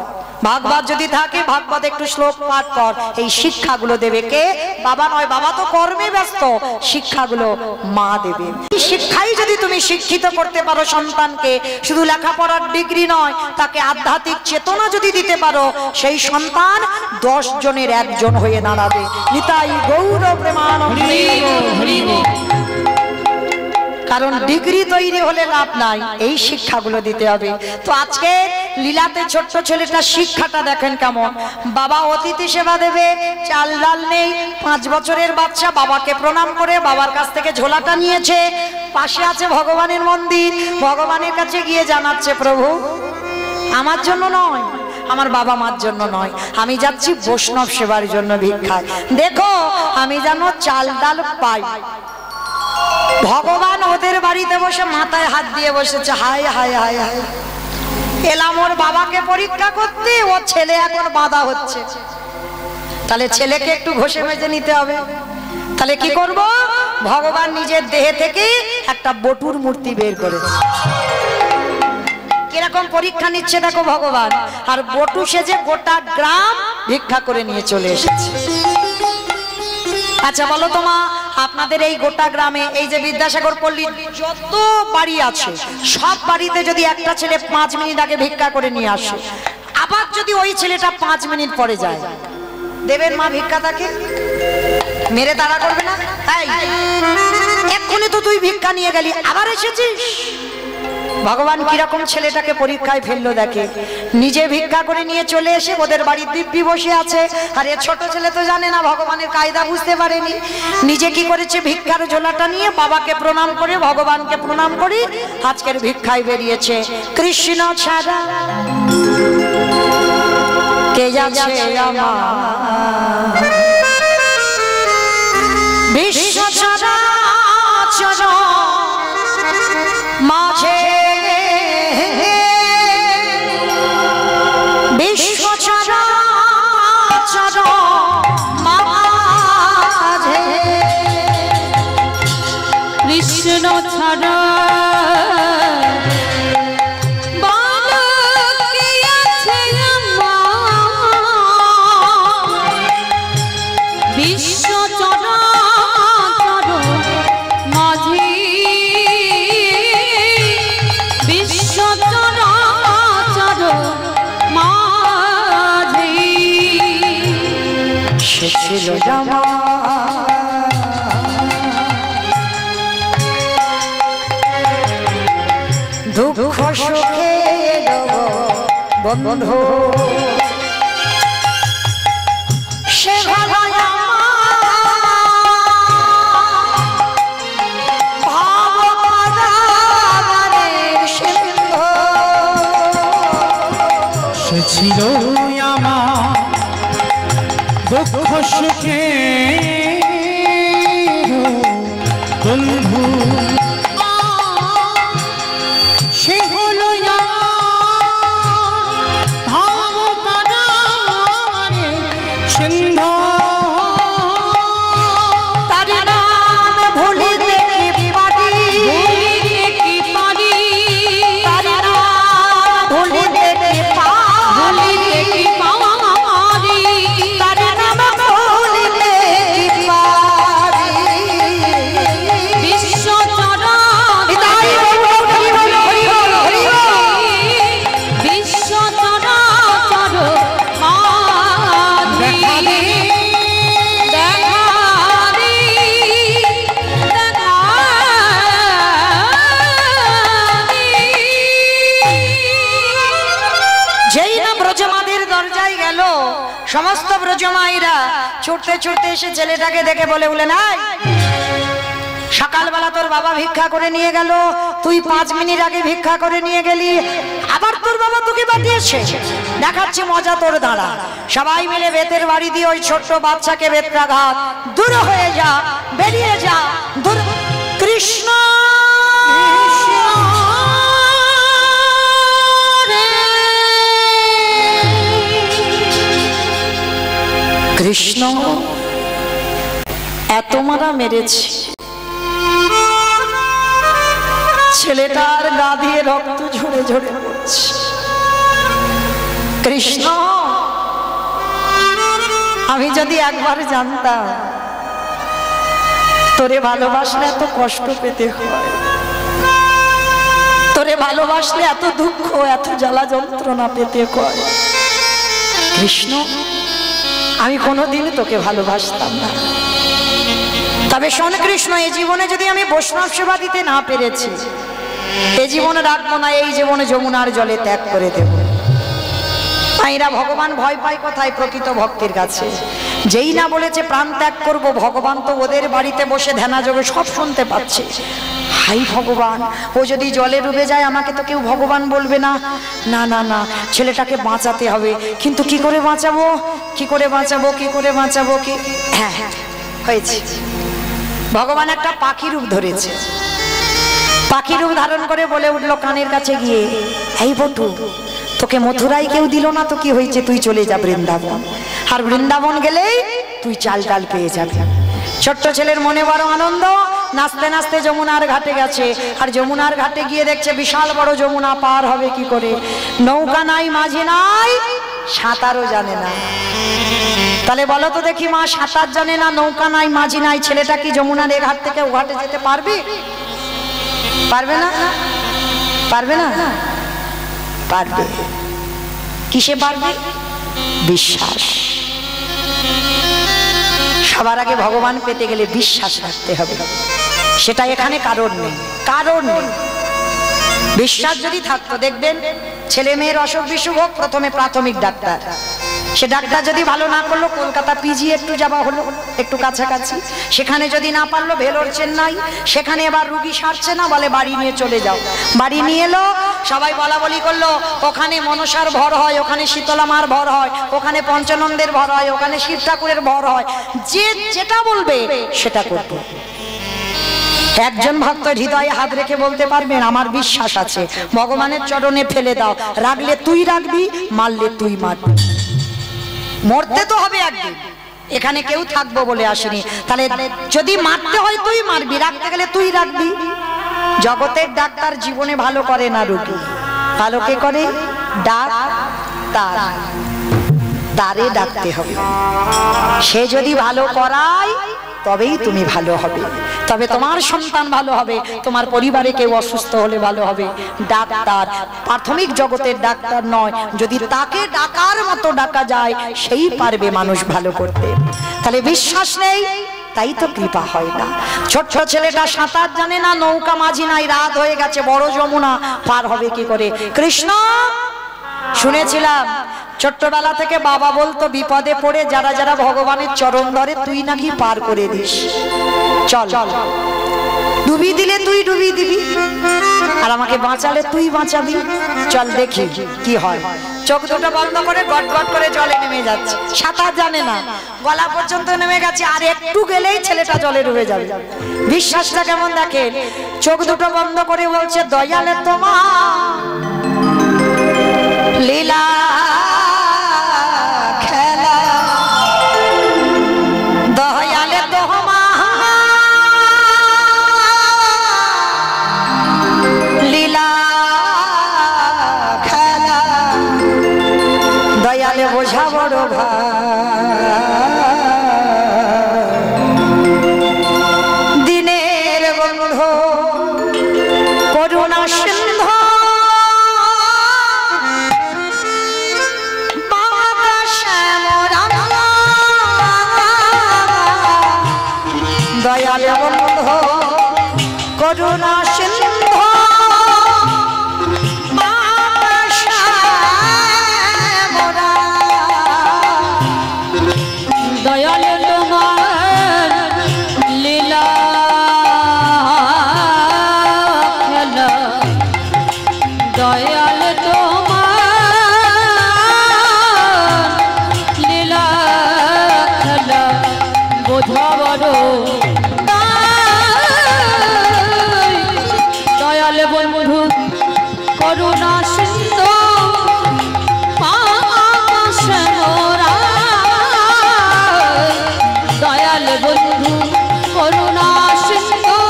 [SPEAKER 1] ভাগবত যদি থাকে ভাগবত একটু শ্লোক পাঠ কর। এই শিক্ষাগুলো দেবে কে? বাবা নয়, বাবা তো কর্মে ব্যস্ত, শিক্ষাগুলো মা দেবে। এই শিক্ষাই যদি তুমি শিক্ষিত করতে পারো সন্তানকে, শুধু লেখাপড়ার ডিগ্রি নয়, তাকে আধ্যাত্মিক চেতনা যদি দিতে পারো, সেই সন্তান 10 জনের একজন হয়ে দাঁড়াবে। নিতাই গৌর প্রেমানন্দে। কারণ ডিগ্রি তৈরি হলে লাভ নাই, এই শিক্ষাগুলো দিতে হবে। তো আজকে লীলাতে ছোট্ট ছেলেটা শিক্ষাটা দেখেন কেমন। বাবা অতিথি সেবা দেবে, চাল ডাল নেই, 5 বছরের বাচ্চা বাবাকে প্রণাম করে বাবার কাছ থেকে ঝোলাটা নিয়েছে। পাশে আছে ভগবানের মন্দির, ভগবানের কাছে গিয়ে জানাচ্ছে, প্রভু আমার জন্য নয়, আমার বাবা মার জন্য নয়, আমি যাচ্ছি বৈষ্ণব সেবার জন্য ভিক্ষায়। দেখো আমি যেন চাল ডাল পাই। ভগবান ওদের বাড়িতে বসে মাথায় হাত দিয়ে বসেছে, হায় হায় হায় হায়, এলাম ওর বাবাকে পরীক্ষা করতে, ও ছেলে এখন বাধা হচ্ছে। তাহলে ছেলেকে একটু ঘষে মেজে নিতে হবে। তাহলে কি করব? ভগবান নিজের দেহে থেকে একটা বটুর মূর্তি বের করেছে। কিরকম পরীক্ষা নিচ্ছে দেখো ভগবান। আর বটু সেজে গোটা গ্রাম ভিক্ষা করে নিয়ে চলে এসেছে। আচ্ছা বলো তো মা, আপনাদের এই গোটা গ্রামে এই যে বিদ্যাসাগর পল্লীর যত বাড়ি আছে, সব বাড়িতে যদি একটা ছেলে 5 মিনিট আগে ভিক্ষা করে নিয়ে আসে, আবার যদি ওই ছেলেটা 5 মিনিট পরে যায়, দেবেন মা ভিক্ষা? তাকে মেরে তাড়া করবে না? এক্ষুনি তো তুই ভিক্ষা নিয়ে গেলি, আবার এসেছিস। ভগবান কিরকম ছেলেটাকে পরীক্ষায় ফেললো দেখে। নিজে ভিক্ষা করে নিয়ে চলে এসে ওদের বাড়ির দিব্যি বসে আছে। আর এ ছোট ছেলে তো জানে না, ভগবানের কায়দা বুঝতে পারেনি। নিজে কি করেছে? ভিক্ষার ঝোলাটা নিয়ে বাবাকে প্রণাম করে, ভগবানকে প্রণাম করে আজকের ভিক্ষায় বেরিয়েছে। কৃষ্ণ ছাড়া কে যাচ্ছে আমার, বিশ্ব ছাড়া মাঝে, বিশ্ব ছাড়া মাঝে,
[SPEAKER 3] কৃষ্ণ ছাড়া
[SPEAKER 1] ছিল জামা সুখে বন্ধু সে
[SPEAKER 2] ছিল আমার দুঃখ সুখে বন্ধু সে হলো ভাব পারে সিন্ধু
[SPEAKER 1] তার নাম ভুলিতে কি পারি তার নাম ভুলিতে কি পারি তার নাম ভুলিতে কি পারি সমস্ত ব্রজমাইরা ছুটতে ছুটতে এসে ছেলেটাকে দেখে বলে বলে নাই সকালবেলা তোর বাবা ভিক্ষা করে নিয়ে গেল, তুই 5 মিনিট আগে ভিক্ষা করে নিয়ে গেলি, আবার তোর বাবা তোকে পাঠিয়েছে, দেখাচ্ছে মজা তোর দাঁড়া। সবাই মিলে বেতের বাড়ি দিয়ে ওই ছোট্ট বাচ্চাকে বেত্রাঘাত, দূর হয়ে যা, বেরিয়ে যা, দূর। কৃষ্ণ কৃষ্ণ এত মারা মেরেছে, ছেলেটার গা দিয়ে রক্ত ঝরে ঝরে পড়ছে। কৃষ্ণ আমি যদি একবার জানতাম তোরে ভালোবাসলে এত কষ্ট পেতে হয়, তোরে ভালোবাসলে এত দুঃখ এত জ্বালা যন্ত্রণা পেতে হয়, কৃষ্ণ আমি কোনোদিন তোকে ভালোবাসতাম না। তবে শোন কৃষ্ণ, এই জীবনে যদি আমি বৈষ্ণব সেবা দিতে না পেরেছি, এই জীবনে রাখবো না, এই জীবনে যমুনার জলে ত্যাগ করে দেব। এরা ভগবান ভয় পায় কোথায়? প্রকৃত ভক্তির কাছে। যেই না বলেছে প্রাণ ত্যাগ করব, ভগবান তো ওদের বাড়িতে বসে ধ্যানাযোগে সব শুনতে পাচ্ছে। হাই ভগবান, ও যদি জলে ডুবে যায় আমাকে তো কেউ ভগবান বলবে না। না না না, ছেলেটাকে বাঁচাতে হবে, কিন্তু কি করে বাঁচাবো, কি করে বাঁচাবো, কি করে বাঁচাবো? কি হ্যাঁ হয়েছে, ভগবান একটা পাখি রূপ ধরেছে। পাখি রূপ ধারণ করে বলে উঠলো কানের কাছে গিয়ে, এই বটু, তোকে মথুরায় কেউ দিল না তো কি হয়েছে, তুই চলে যা বৃন্দাবন, আর বৃন্দাবন গেলেই তুই চাল ডাল পেয়ে যাবি। ছোট্ট ছেলের মনে বড় আনন্দ, নাচতে নাচতে যমুনার ঘাটে গেছে, আর যমুনার ঘাটে গিয়ে দেখছে বিশাল বড় যমুনা, পার হবে কি করে? নৌকা নাই, মাঝি নাই, সাঁতারও জানে না। তাহলে বলো তো দেখি, মা সাঁতার জানে না, নৌকা নাই, মাঝি নাই, ছেলেটা কি যমুনার এ ঘাট থেকে ও ঘাটে যেতে পারবে? পারবে না, পারবে না, পারবে। কিসে পারবে? বিশ্বাস। সবার আগে ভগবান পেতে গেলে বিশ্বাস রাখতে হবে, সেটা এখানে কারণ নেই, কারণ নেই। বিশ্বাস যদি থাকতো, দেখবেন ছেলে মেয়ের অসুখ বিসুখ হোক, প্রথমে প্রাথমিক ডাক্তার, সে ডাক্তার যদি ভালো না করলো কলকাতা পিজি একটু যাওয়া হলো, একটু কাছাকাছি, সেখানে যদি না পারলো ভেলোর চেন্নাই, সেখানে এবার রুগী সারছে না, বলে বাড়ি নিয়ে চলে যাও। বাড়ি নিয়ে এলো, সবাই বলা বলি করলো, ওখানে মনসার ভর হয়, ওখানে শীতলা মার ভর হয়, ওখানে পঞ্চানন্দের ভর হয়, ওখানে শিব ঠাকুরের ভর হয়, যে যেটা বলবে সেটা করবে। একজন ভক্ত হৃদয়ে হাত রেখে বলতে পারবেন, আমার বিশ্বাস আছে, ভগবানের চরণে ফেলে দাও, রাখলে তুই রাখবি, মারলে তুই মারবি, মরতে তো হবে একদিন, এখানে কেউ থাকবো বলে আসেনি। তাহলে যদি মারতে হয় তুই মারবি, রাখতে গেলে তুই রাখবি। জগতের ডাক্তার জীবনে ভালো করে না রোগী, ভালো কে করে? ডাক্তার, তারে ডাকতে হবে, সে যদি ভালো করায় তবেই তুমি ভালো হবে, তবে তোমার সন্তান ভালো হবে, তোমার পরিবারে কেউ অসুস্থ হলে ভালো হবে। ডাক্তার প্রাথমিক জগতের ডাক্তার নয়, যদি তাকে ডাকার মতো ডাকা যায় সেই পারবে মানুষ ভালো করতে। তাহলে বিশ্বাস নেই, তাই তো কৃপা হয় না। ছোট্ট ছেলেটা সাঁতার জানে না, নৌকা মাঝি নাই, রাত হয়ে গেছে, বড় যমুনা পার হবে কি করে? কৃষ্ণ, শুনেছিলাম ছোট্টবেলা থেকে বাবা বলতো বিপদে পড়ে যারা যারা ভগবানের চরণ ধরে তুই নাকি পার করে দিস। চল, ডুবি দিলে তুই ডুবি দিবি, আর আমাকে বাঁচালে তুই বাঁচাবি, চল দেখি কি হয়। চোখ দুটো বন্ধ করে গট গট করে জলে নেমে যাচ্ছে, সাঁতার জানে না, গলা পর্যন্ত নেমে গেছে, আর একটু গেলেই ছেলেটা জলে ডুবে যাবে। বিশ্বাসটা কেমন দেখেন, চোখ দুটো বন্ধ করে বলছে, দয়ালে তোমার লীলা খেলা, দয়ালে তোমার লীলা খেলা, দয়ালে বোঝা বড় দিনের বন্ধু করুণা সিন্ধু, দয়ালে বন্ধু করুণা সিন্ধু,
[SPEAKER 3] দয়ালে তোমার লীলা খেলা, দয়ালে তোমার লীলা খেলা, বোঝা বড় দয়ালে বন্ধু করুণা সিন্ধু, পাশে মোরা, দয়াল বন্ধু করুণা সিন্ধু,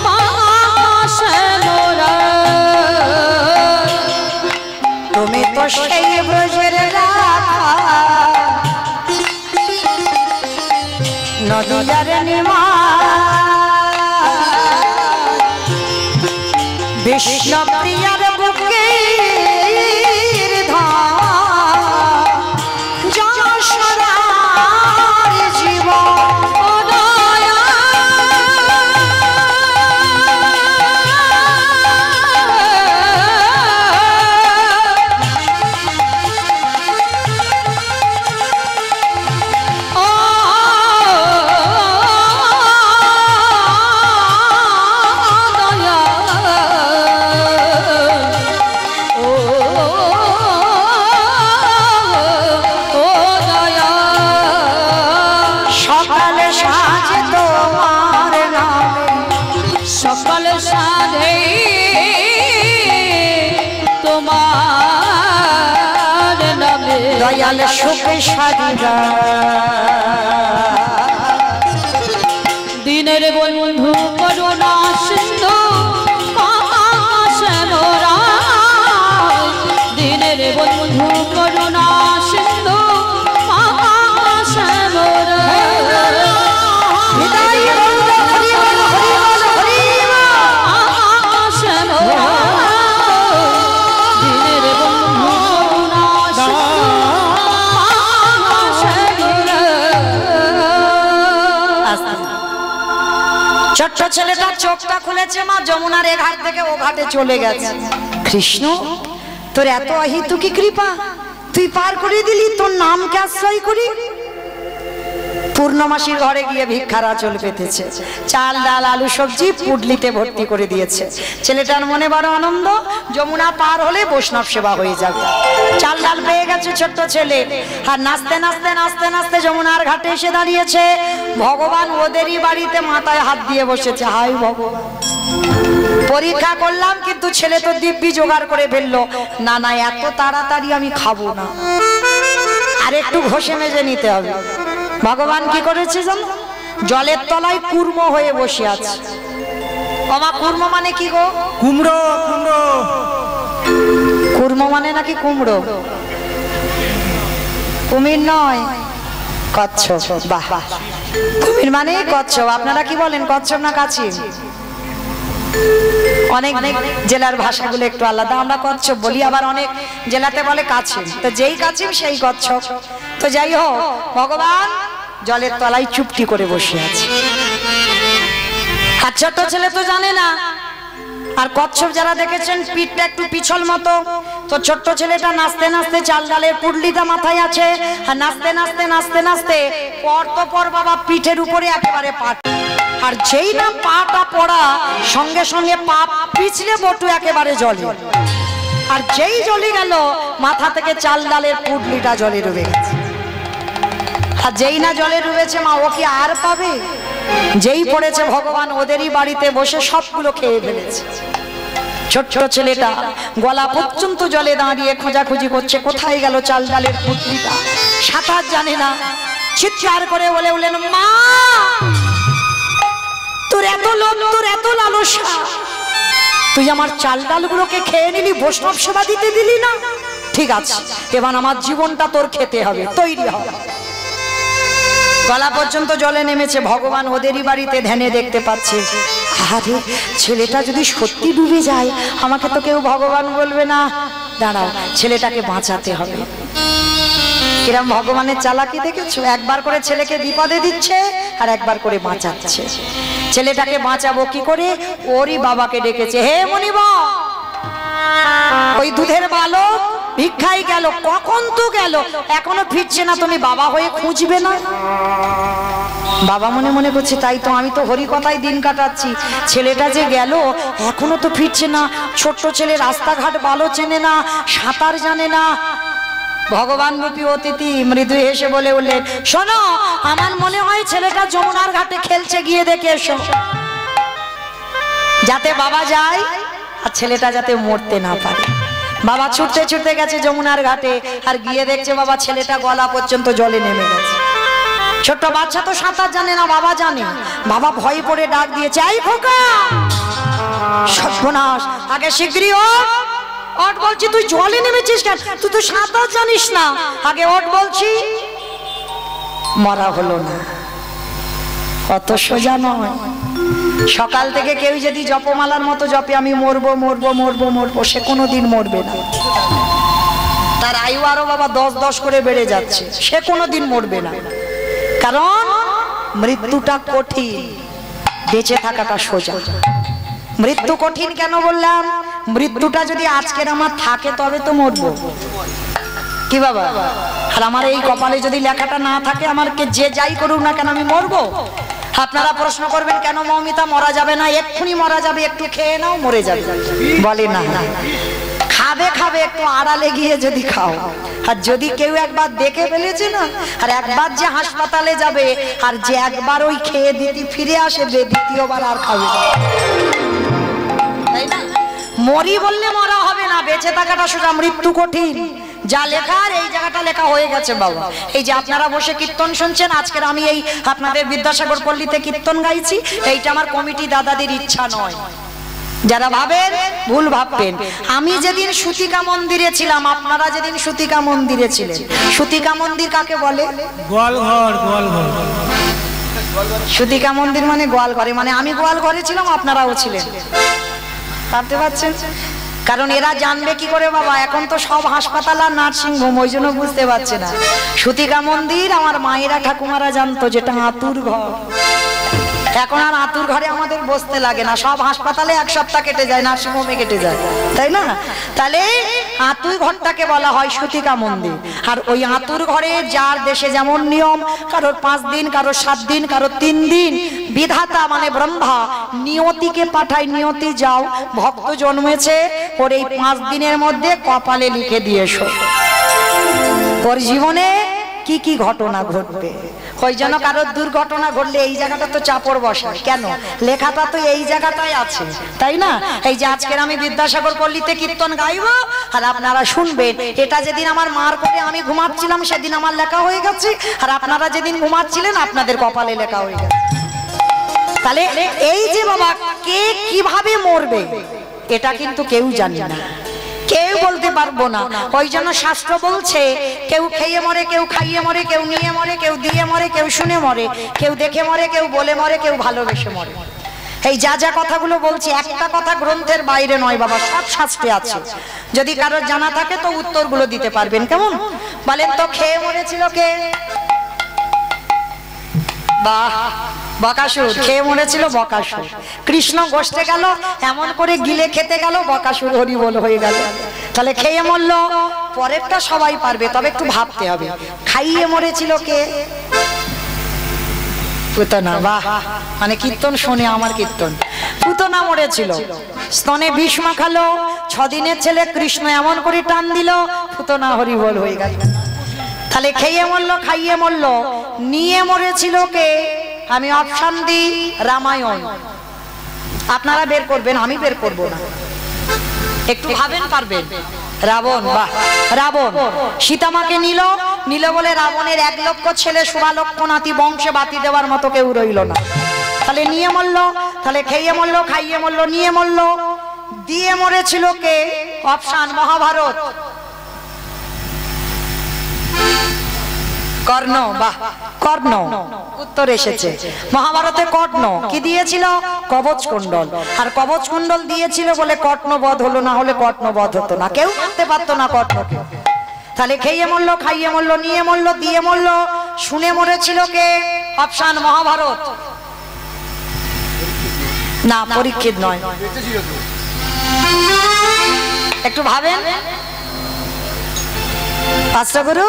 [SPEAKER 3] পাশে মোরা।
[SPEAKER 1] তুমি তো সেই ব্রজের রাধা, নদিয়ার নিমা, বিষ্ণু প্রিয়ার বুকের ধাম, যশোদার জীবন দয়া,
[SPEAKER 3] সকল সাধে তোমার নামে,
[SPEAKER 1] দয়াল সুখে সাজিদা,
[SPEAKER 3] দিনের বন্ধু করুণা সিন্ধু, পাশে মোরা, দিনের বন্ধু করুণা সিন্ধু, পাশে মোরা।
[SPEAKER 1] ছোট্ট ছেলেটা চোখটা খুলেছে, মা যমুনার এ ঘাট থেকে ও ঘাটে চলে গেছে। কৃষ্ণ, তোর এত অহেতুকি কৃপা, তুই পার করে দিলি, তোর নামকে আশ্রয় করি। পূর্ণমাসীর ঘরে গিয়ে ভিক্ষার আঁচল পেতেছে, চাল ডাল আলু সবজি পুডলিতে ভর্তি করে দিয়েছে। ছেলেটার মনে বড় আনন্দ, যমুনা পার হলে বৈষ্ণব সেবা হয়ে যাবে। চাল ডাল পেয়ে গেছে ছোট্ট ছেলে, আর নাচতে নাচতে নাচতে নাচতে যমুনার ঘাটে এসে দাঁড়িয়েছে। ভগবান ওদেরই বাড়িতে মাথায় হাত দিয়ে বসেছে। হাই ভগবান, পরীক্ষা করলাম কিন্তু ছেলে তো দিব্যি জোগাড় করে ফেললো। না না, এত তাড়াতাড়ি আমি খাবো না, আর একটু ঘষে মেজে নিতে হবে। ভগবান কি করেছে জানো? জলের তলায় কুর্ম হয়ে বসে আছে। ওমা, কুর্ম মানে কি গো?
[SPEAKER 2] কুমড়ো। কুমড়ো
[SPEAKER 1] কুর্ম মানে নাকি কুমড়ো? কুমির নয়, কচ্ছপ। বাহ, কুমির মানে কচ্ছপ। আপনারা কি বলেন, কচ্ছপ না কাছিম? অনেক জেলার ভাষাগুলো একটু আলাদা। আমরা কচ্ছপ বলি, আবার অনেক জেলাতে বলে কাছিম। তো যেই কাছিম সেই কচ্ছপ। তো যাই হোক, ভগবান জলের তলায় চুপটি করে বসে আছে। আর ছোট ছেলে তো জানে না। আর কচ্ছপ যারা দেখেছেন পিঠটা একটু পিছল মতো, তো ছোট্ট ছেলেটা নাচতে নাচতে চাল ডালের পুডলিটা মাথায় আছে, আর নাচতে নাচতে নাচতে নাচতে পর তো পর বাবা পিঠের উপরে একেবারে পা, আর যেই না পাটা পড়া সঙ্গে সঙ্গে পা পিছলে বটু একেবারে জলে, আর যেই জলে গেল মাথা থেকে চাল ডালের পুডলিটা জলে ডুবে গেছে। আর যেই না জলে ডুবেছে মা, ও কি আর পাবে? যেই পড়েছে ভগবান ওদেরই বাড়িতে বসে সবগুলো খেয়ে ফেলেছে। ছোট্ট ছেলেটা গলা পর্যন্ত জলে দাঁড়িয়ে খোঁজাখুঁজি করছে, কোথায় গেল চাল ডালের পুটলিটা। সাঁতার জানে না, চিৎকার করে বলে উঠলেন, মা তোর এত লোভ, তোর এত লালসা, তুই আমার চাল ডালগুলোকে খেয়ে নিলি, বৈষ্ণব সেবা দিতে দিলি না। ঠিক আছে, এবার আমার জীবনটা তোর খেতে হবে, তৈরি হবে। গলা পর্যন্ত জলে নেমেছে, ভগবান ওদেরই বাড়িতে ধ্যানে দেখতে পাচ্ছে। আরে ছেলেটা যদি সত্যি ডুবে যায়, আমাকে তো কেউ ভগবান বলবে না। দাঁড়াও, ছেলেটাকে বাঁচাতে হবে। কিরম ভগবানের চালাকি দেখেছো, একবার করে ছেলেকে বিপদে দিচ্ছে আর একবার করে বাঁচাচ্ছে। ছেলেটাকে বাঁচাবো কি করে, ওরই বাবাকে ডেকেছে, হে মনিব, ওই দুধের বালক ভিক্ষাই গেল, কখন তো গেল, এখনো ফিরছে না, তুমি বাবা হয়ে খুঁজবে না? বাবা মনে মনে করছে, তাই তো, আমি তো হরি কথায় দিন কাটাচ্ছি, ছেলেটা যে গেল এখনো তো ফিরছে না। ছোট্ট ছেলে রাস্তাঘাট ভালো চেনে না, সাঁতার জানে না। ভগবান রূপী অতিথি মৃদু হেসে বলে উঠলেন, শোনো, আমার মনে হয় ছেলেটা যমুনার ঘাটে খেলছে, গিয়ে দেখে এসো। যাতে বাবা যায় আর ছেলেটা যাতে মরতে না পারে। বাবা ছুটতে ছুটতে গেছে যমুনার ঘাটে, আর গিয়ে দেখছে বাবা ছেলেটা গলা পর্যন্ত জলে নেমে গেছে। ছোট্ট বাচ্চা তো সাঁতার জানে না, বাবা জানে। বাবা ভয় পড়ে ডাক দিয়েছে, এই খোকা, সর্বনাশ, আগে শিগগিরই ওঠ, ওঠ বলছি, তুই জলে নেমেছিস কেন? তুই তো সাঁতার জানিস না, আগে ওঠ বলছি। মরা হলো না, অত সোজা নয়। সকাল থেকে কেউ যদি জপমালার মতো জপে, আমি মরবো মরবো মরবো মরবো, সে কোনোদিন মরবে না। তার আয়ু আরো বাবা 10 করে বেড়ে যাচ্ছে, সে কোনোদিন মরবে না। কারণ মৃত্যুটা কঠিন, বেঁচে থাকাটা সোজা। মৃত্যু কঠিন কেন বললাম? মৃত্যুটা যদি আজকের আমার থাকে তবে তো মরবো, কি বাবা? আর আমার এই কপালে যদি লেখাটা না থাকে, আমাকে যে যাই করুক না কেন আমি মরবো। আপনারা প্রশ্ন করবেন, কেন মৌমিতা মরা যাবে না? এক্ষুনি মরা যাবে, একটু খেয়ে নাও, মরে যাবে। বলে না, খাবে খাবে, একটু আড়ালে গিয়ে যদি খাও। আর যদি কেউ একবার দেখে ফেলেছে না, আর একবার যে হাসপাতালে যাবে, আর যে একবার ওই খেয়ে দিতে ফিরে আসবে, দ্বিতীয়বার আর খাবে। তাই না? মরি বললে মরা হবে না, বেঁচে থাকাটা সোজা, মৃত্যু কঠিন। যা লেখার এই জায়গাটা লেখা হয়ে গেছে বাবা। এই যে আপনারা বসে কীর্তন শুনছেন, আজকের আমি এই আপনাদের বিদ্যাসাগর পল্লীতে কীর্তন গাইছি, এইটা আমার কমিটি দাদাদের ইচ্ছা নয়। যারা ভাবেন ভুল ভাববেন। আমি যেদিন সুতিকা মন্দিরে ছিলাম, আপনারা যেদিন সুতিকা মন্দিরে ছিলেন, সুতিকা মন্দির কাকে বলে?
[SPEAKER 2] গোয়ালঘর, গোয়ালঘর।
[SPEAKER 1] সুতিকা মন্দির মানে গোয়ালঘরে, মানে আমি গোয়ালঘরে ছিলাম, আপনারাও ছিলেন। ভাবতে পারছেন? কারণ এরা জানবে কি করে বাবা, এখন তো সব হাসপাতাল আর নার্সিংহোম, ওই জন্য বুঝতে পারছে না। সুতিকা মন্দির আমার মায়েরা ঠাকুমারা জানতো, যেটা আতুর ঘর। এখন আর আতুর ঘরে আমাদের বসতে লাগে না, সব হাসপাতালে 1 সপ্তাহ কেটে যায়, নার্সিংহোমে কেটে যায়, তাই না? তাহলে আতুর ঘরটাকে বলা হয় সুতিকা মন্দির। আর ওই আতুর ঘরে যার দেশে যেমন নিয়ম, কারোর 5 দিন, কারোর 7 দিন, কারোর 3 দিন, বিধাতা মানে ব্রহ্মা নিয়তিকে পাঠায়, নিয়তি যাও, ভক্ত জন্মেছে, ওর এই 5 দিনের মধ্যে কপালে লিখে দিয়েছো তোর জীবনে কি কি ঘটনা ঘটবে। ওই জন্য কারোর দুর্ঘটনা ঘটলে এই জায়গাটা তো চাপড় বসায়, কেন? লেখাটা তো এই জায়গাটাই আছে, তাই না? এই যে আজকের আমি বিদ্যাসাগর পল্লীতে কীর্তন গাইবো আর আপনারা শুনবেন, এটা যেদিন আমার মার করে আমি ঘুমাচ্ছিলাম সেদিন আমার লেখা হয়ে গেছে, আর আপনারা যেদিন ঘুমাচ্ছিলেন আপনাদের কপালে লেখা হয়ে গেছে। তাহলে এই যে বাবা কে কিভাবে মরবে, এটা কিন্তু কেউ জানে না, কেউ বলতে পারবো না। ওই জন্য শাস্ত্র বলছে, কেউ খেয়ে মরে, কেউ খাইয়ে মরে, কেউ নিয়ে মরে, কেউ দিয়ে মরে, কেউ শুনে মরে, কেউ দেখে মরে, কেউ বলে মরে, কেউ ভালোবেসে মরে। এই যা যা কথাগুলো বলছি, একটা কথা গ্রন্থের বাইরে নয় বাবা, সব শাস্ত্রে আছে। যদি কারোর জানা থাকে তো উত্তরগুলো দিতে পারবেন। কেমন বলেন তো? খেয়ে মরেছিল কে? বাহ, বকাসুর খেয়ে মরেছিল বকাসুর। কৃষ্ণ গোষ্ঠে গেল, এমন করে গিলে খেতে গেল, বকাসুর হরি বল হয়ে গেল। তাহলে খেয়ে মরল, পরেরটা সবাই পারবে, তবে একটু ভাবতে হবে। খাইয়ে মরেছিল কে? পুতনা। বাহ, মানে কীর্তন শোনে আমার কীর্তন। পুতনা মরেছিল, স্তনে বিষ মাখালো, 6 দিনের ছেলে কৃষ্ণ এমন করে টান দিল, পুতনা হরি বল হয়ে গেল। তাহলে খেয়ে মরলো, খাইয়ে মরলো, নিয়ে মরেছিল কে? আমি অপশন দিই, রামায়ণ। আপনারা বের করবেন, আমি বের করব না, একটু ভাবেন, পারবেন। রাবণ। বাহ, রাবণ সীতামাকে নিল, নিল বলে রাবণের 1 লক্ষ ছেলে 16 লক্ষ নাতি বংশে বাতি দেওয়ার মতো কেউ রইল না। তাহলে নিয়ে মরলো, তাহলে খেয়ে মরলো, খাইয়ে মরলো, নিয়ে মরলো। দিয়ে মরেছিল কে? অপশন মহাভারত। কর্ণ। বাহ, কর্ণ উত্তর এসেছে। মহাভারতে কর্ণ কি দিয়েছিল? কবচ কুণ্ডল। আর কবচ কুণ্ডল দিয়েছিল বলে কর্ণ বধ হলো, না হলে কর্ণ বধ হতো না, কেউ করতে পারতো না কর্ণকে। তাহলে খেয়ে মরলো, খাইয়ে মরলো, নিয়ে মরলো, দিয়ে মরলো। শুনে মরেছিল কে? অপশন মহাভারত। না, পরীক্ষিত নয়, একটু ভাবেন। রাষ্ট্রগুরু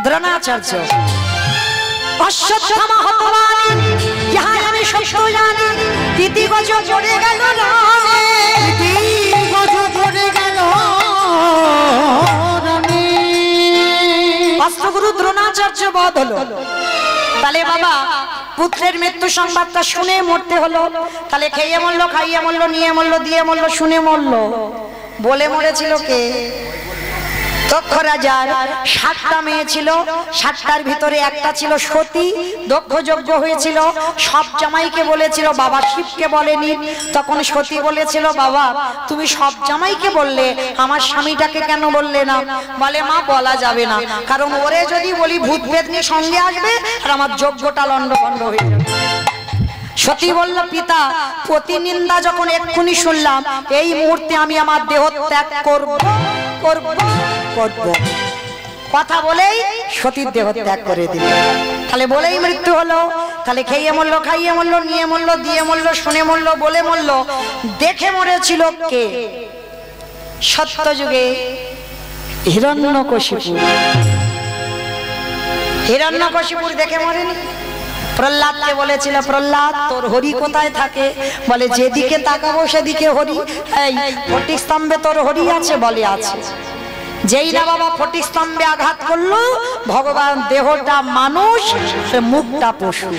[SPEAKER 1] দ্রোণাচার্য। অশ্বত্থামা হতবানি, ইহা আমি সত্য জানি, ইতি গজ পড়ে গেল রামে, ইতি গজ পড়ে গেল রামে। রাষ্ট্রগুরু দ্রোণাচার্য বধ হলো। তাহলে বাবা পুত্রের মৃত্যু সংবাদটা শুনে মরতে হলো। তাহলে খেয়ে মরলো, খাইয়ে মরলো, নিয়ে মরলো, দিয়ে মরলো, শুনে মরলো। বলে মরেছিল কে? দক্ষ রাজার 7টা মেয়ে ছিল, 7টার ভিতরে একটা ছিল সতী, দক্ষ যজ্ঞ হয়েছিল। সব জামাইকে বলেছিল, বাবা শিবকে বলেনি। তখন সতী বলেছিল, বাবা তুমি সব জামাইকে বললে, আমার স্বামীটাকে কেন বললে না? বলে, মা বলা যাবে না, কারণ ওরে যদি বলি ভূত পেতনি সঙ্গে আসবে আর আমার যজ্ঞটা লন্ডভন্ড হয়ে যাবে। সতী বলল, পিতা প্রতিনিন্দা যখন এক্ষুনি শুনলাম, এই মুহূর্তে আমি আমার দেহ ত্যাগ করব করব করব। কথা বলেই সতীর দেহ ত্যাগ করে দিল। তাহলে বলেই মৃত্যু হলো। তাহলে খেয়ে মরলো, খাইয়ে মরলো, নিয়ে মরলো, দিয়ে মরলো, শুনে মরলো, বলে মরলো। দেখে মরেছিল কে? সত্যযুগে হিরণ্যকশিপু। হিরণ্যকশিপুর দেখে মরেনি? প্রহ্লাদকে বলেছিল, প্রহ্লাদ তোর হরি কোথায় থাকে? বলে, যেদিকে তাকাবো সেদিকে হরি। এই ফটিক স্তম্ভে তোর হরি আছে? বলে, আছে। যেই না বাবা ফটিক স্তম্ভে আঘাত করলো, ভগবান দেহটা মানুষ, মুখটা পশু।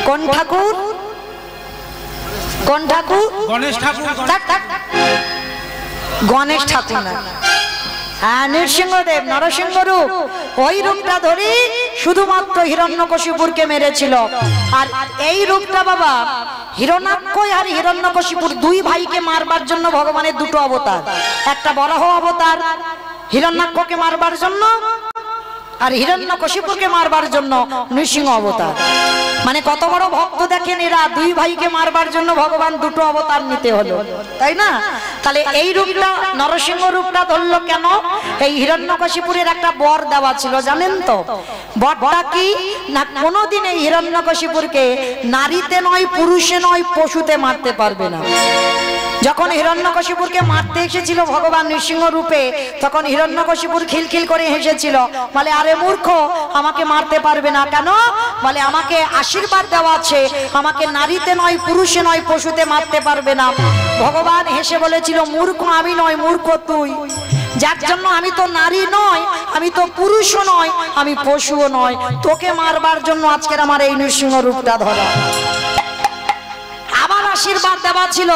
[SPEAKER 1] কোন ঠাকুর? কোন ঠাকুর?
[SPEAKER 2] গণেশ ঠাকুর।
[SPEAKER 1] গণেশ ঠাকুর না, হ্যাঁ নৃসিংহদেব, নরসিংহ রূপ। ওই রূপটা ধরি শুধুমাত্র হিরণ্যকশিপুরকে মেরেছিল। আর এই রূপটা বাবা হিরণ্যাক্ষ আর হিরণ্যকশিপুর 2 ভাইকে মারবার জন্য ভগবানের 2টো অবতার। একটা বরাহ অবতার হিরণ্যাক্ষকে মারবার জন্য, আর হিরণ্যকশিপুরকে মারবার জন্য নৃসিংহ অবতার। মানে কত বড় ভক্ত দেখেন এরা, 2 ভাইকে মারবার জন্য ভগবান 2টো অবতার নিতে হলো, তাই না? তাহলে এই রূপটা নরসিংহ রূপটা ধরলো কেন? এই হিরণ্যকশিপুরের একটা বর দেওয়া ছিল, জানেন তো? বরটা কি না, কোনোদিন এই হিরণ্যকশিপুরকে নারীতে নয়, পুরুষে নয়, পশুতে মারতে পারবে না। যখন হিরণ্যকশিপুরকে মারতে এসেছিল ভগবান নৃসিংহ রূপে, তখন হিরণ্যকশিপুর খিলখিল করে হেসেছিল, বলে, আরে মূর্খ, আমাকে মারতে পারবে না কেন? বলে, আমাকে আশীর্বাদ দেওয়া আছে, আমাকে নারীতে নয়, পুরুষে নয়, পশুতে মারতে পারবে না। ভগবান হেসে বলেছিল, মূর্খ আমি নয়, মূর্খ তুই, যার জন্য আমি তো নারী নয়, আমি তো পুরুষও নয়, আমি পশুও নয়, তোকে মারবার জন্য আজকের আমার এই নৃসিংহ রূপটা ধরা। আবার আশীর্বাদ দেওয়া ছিল,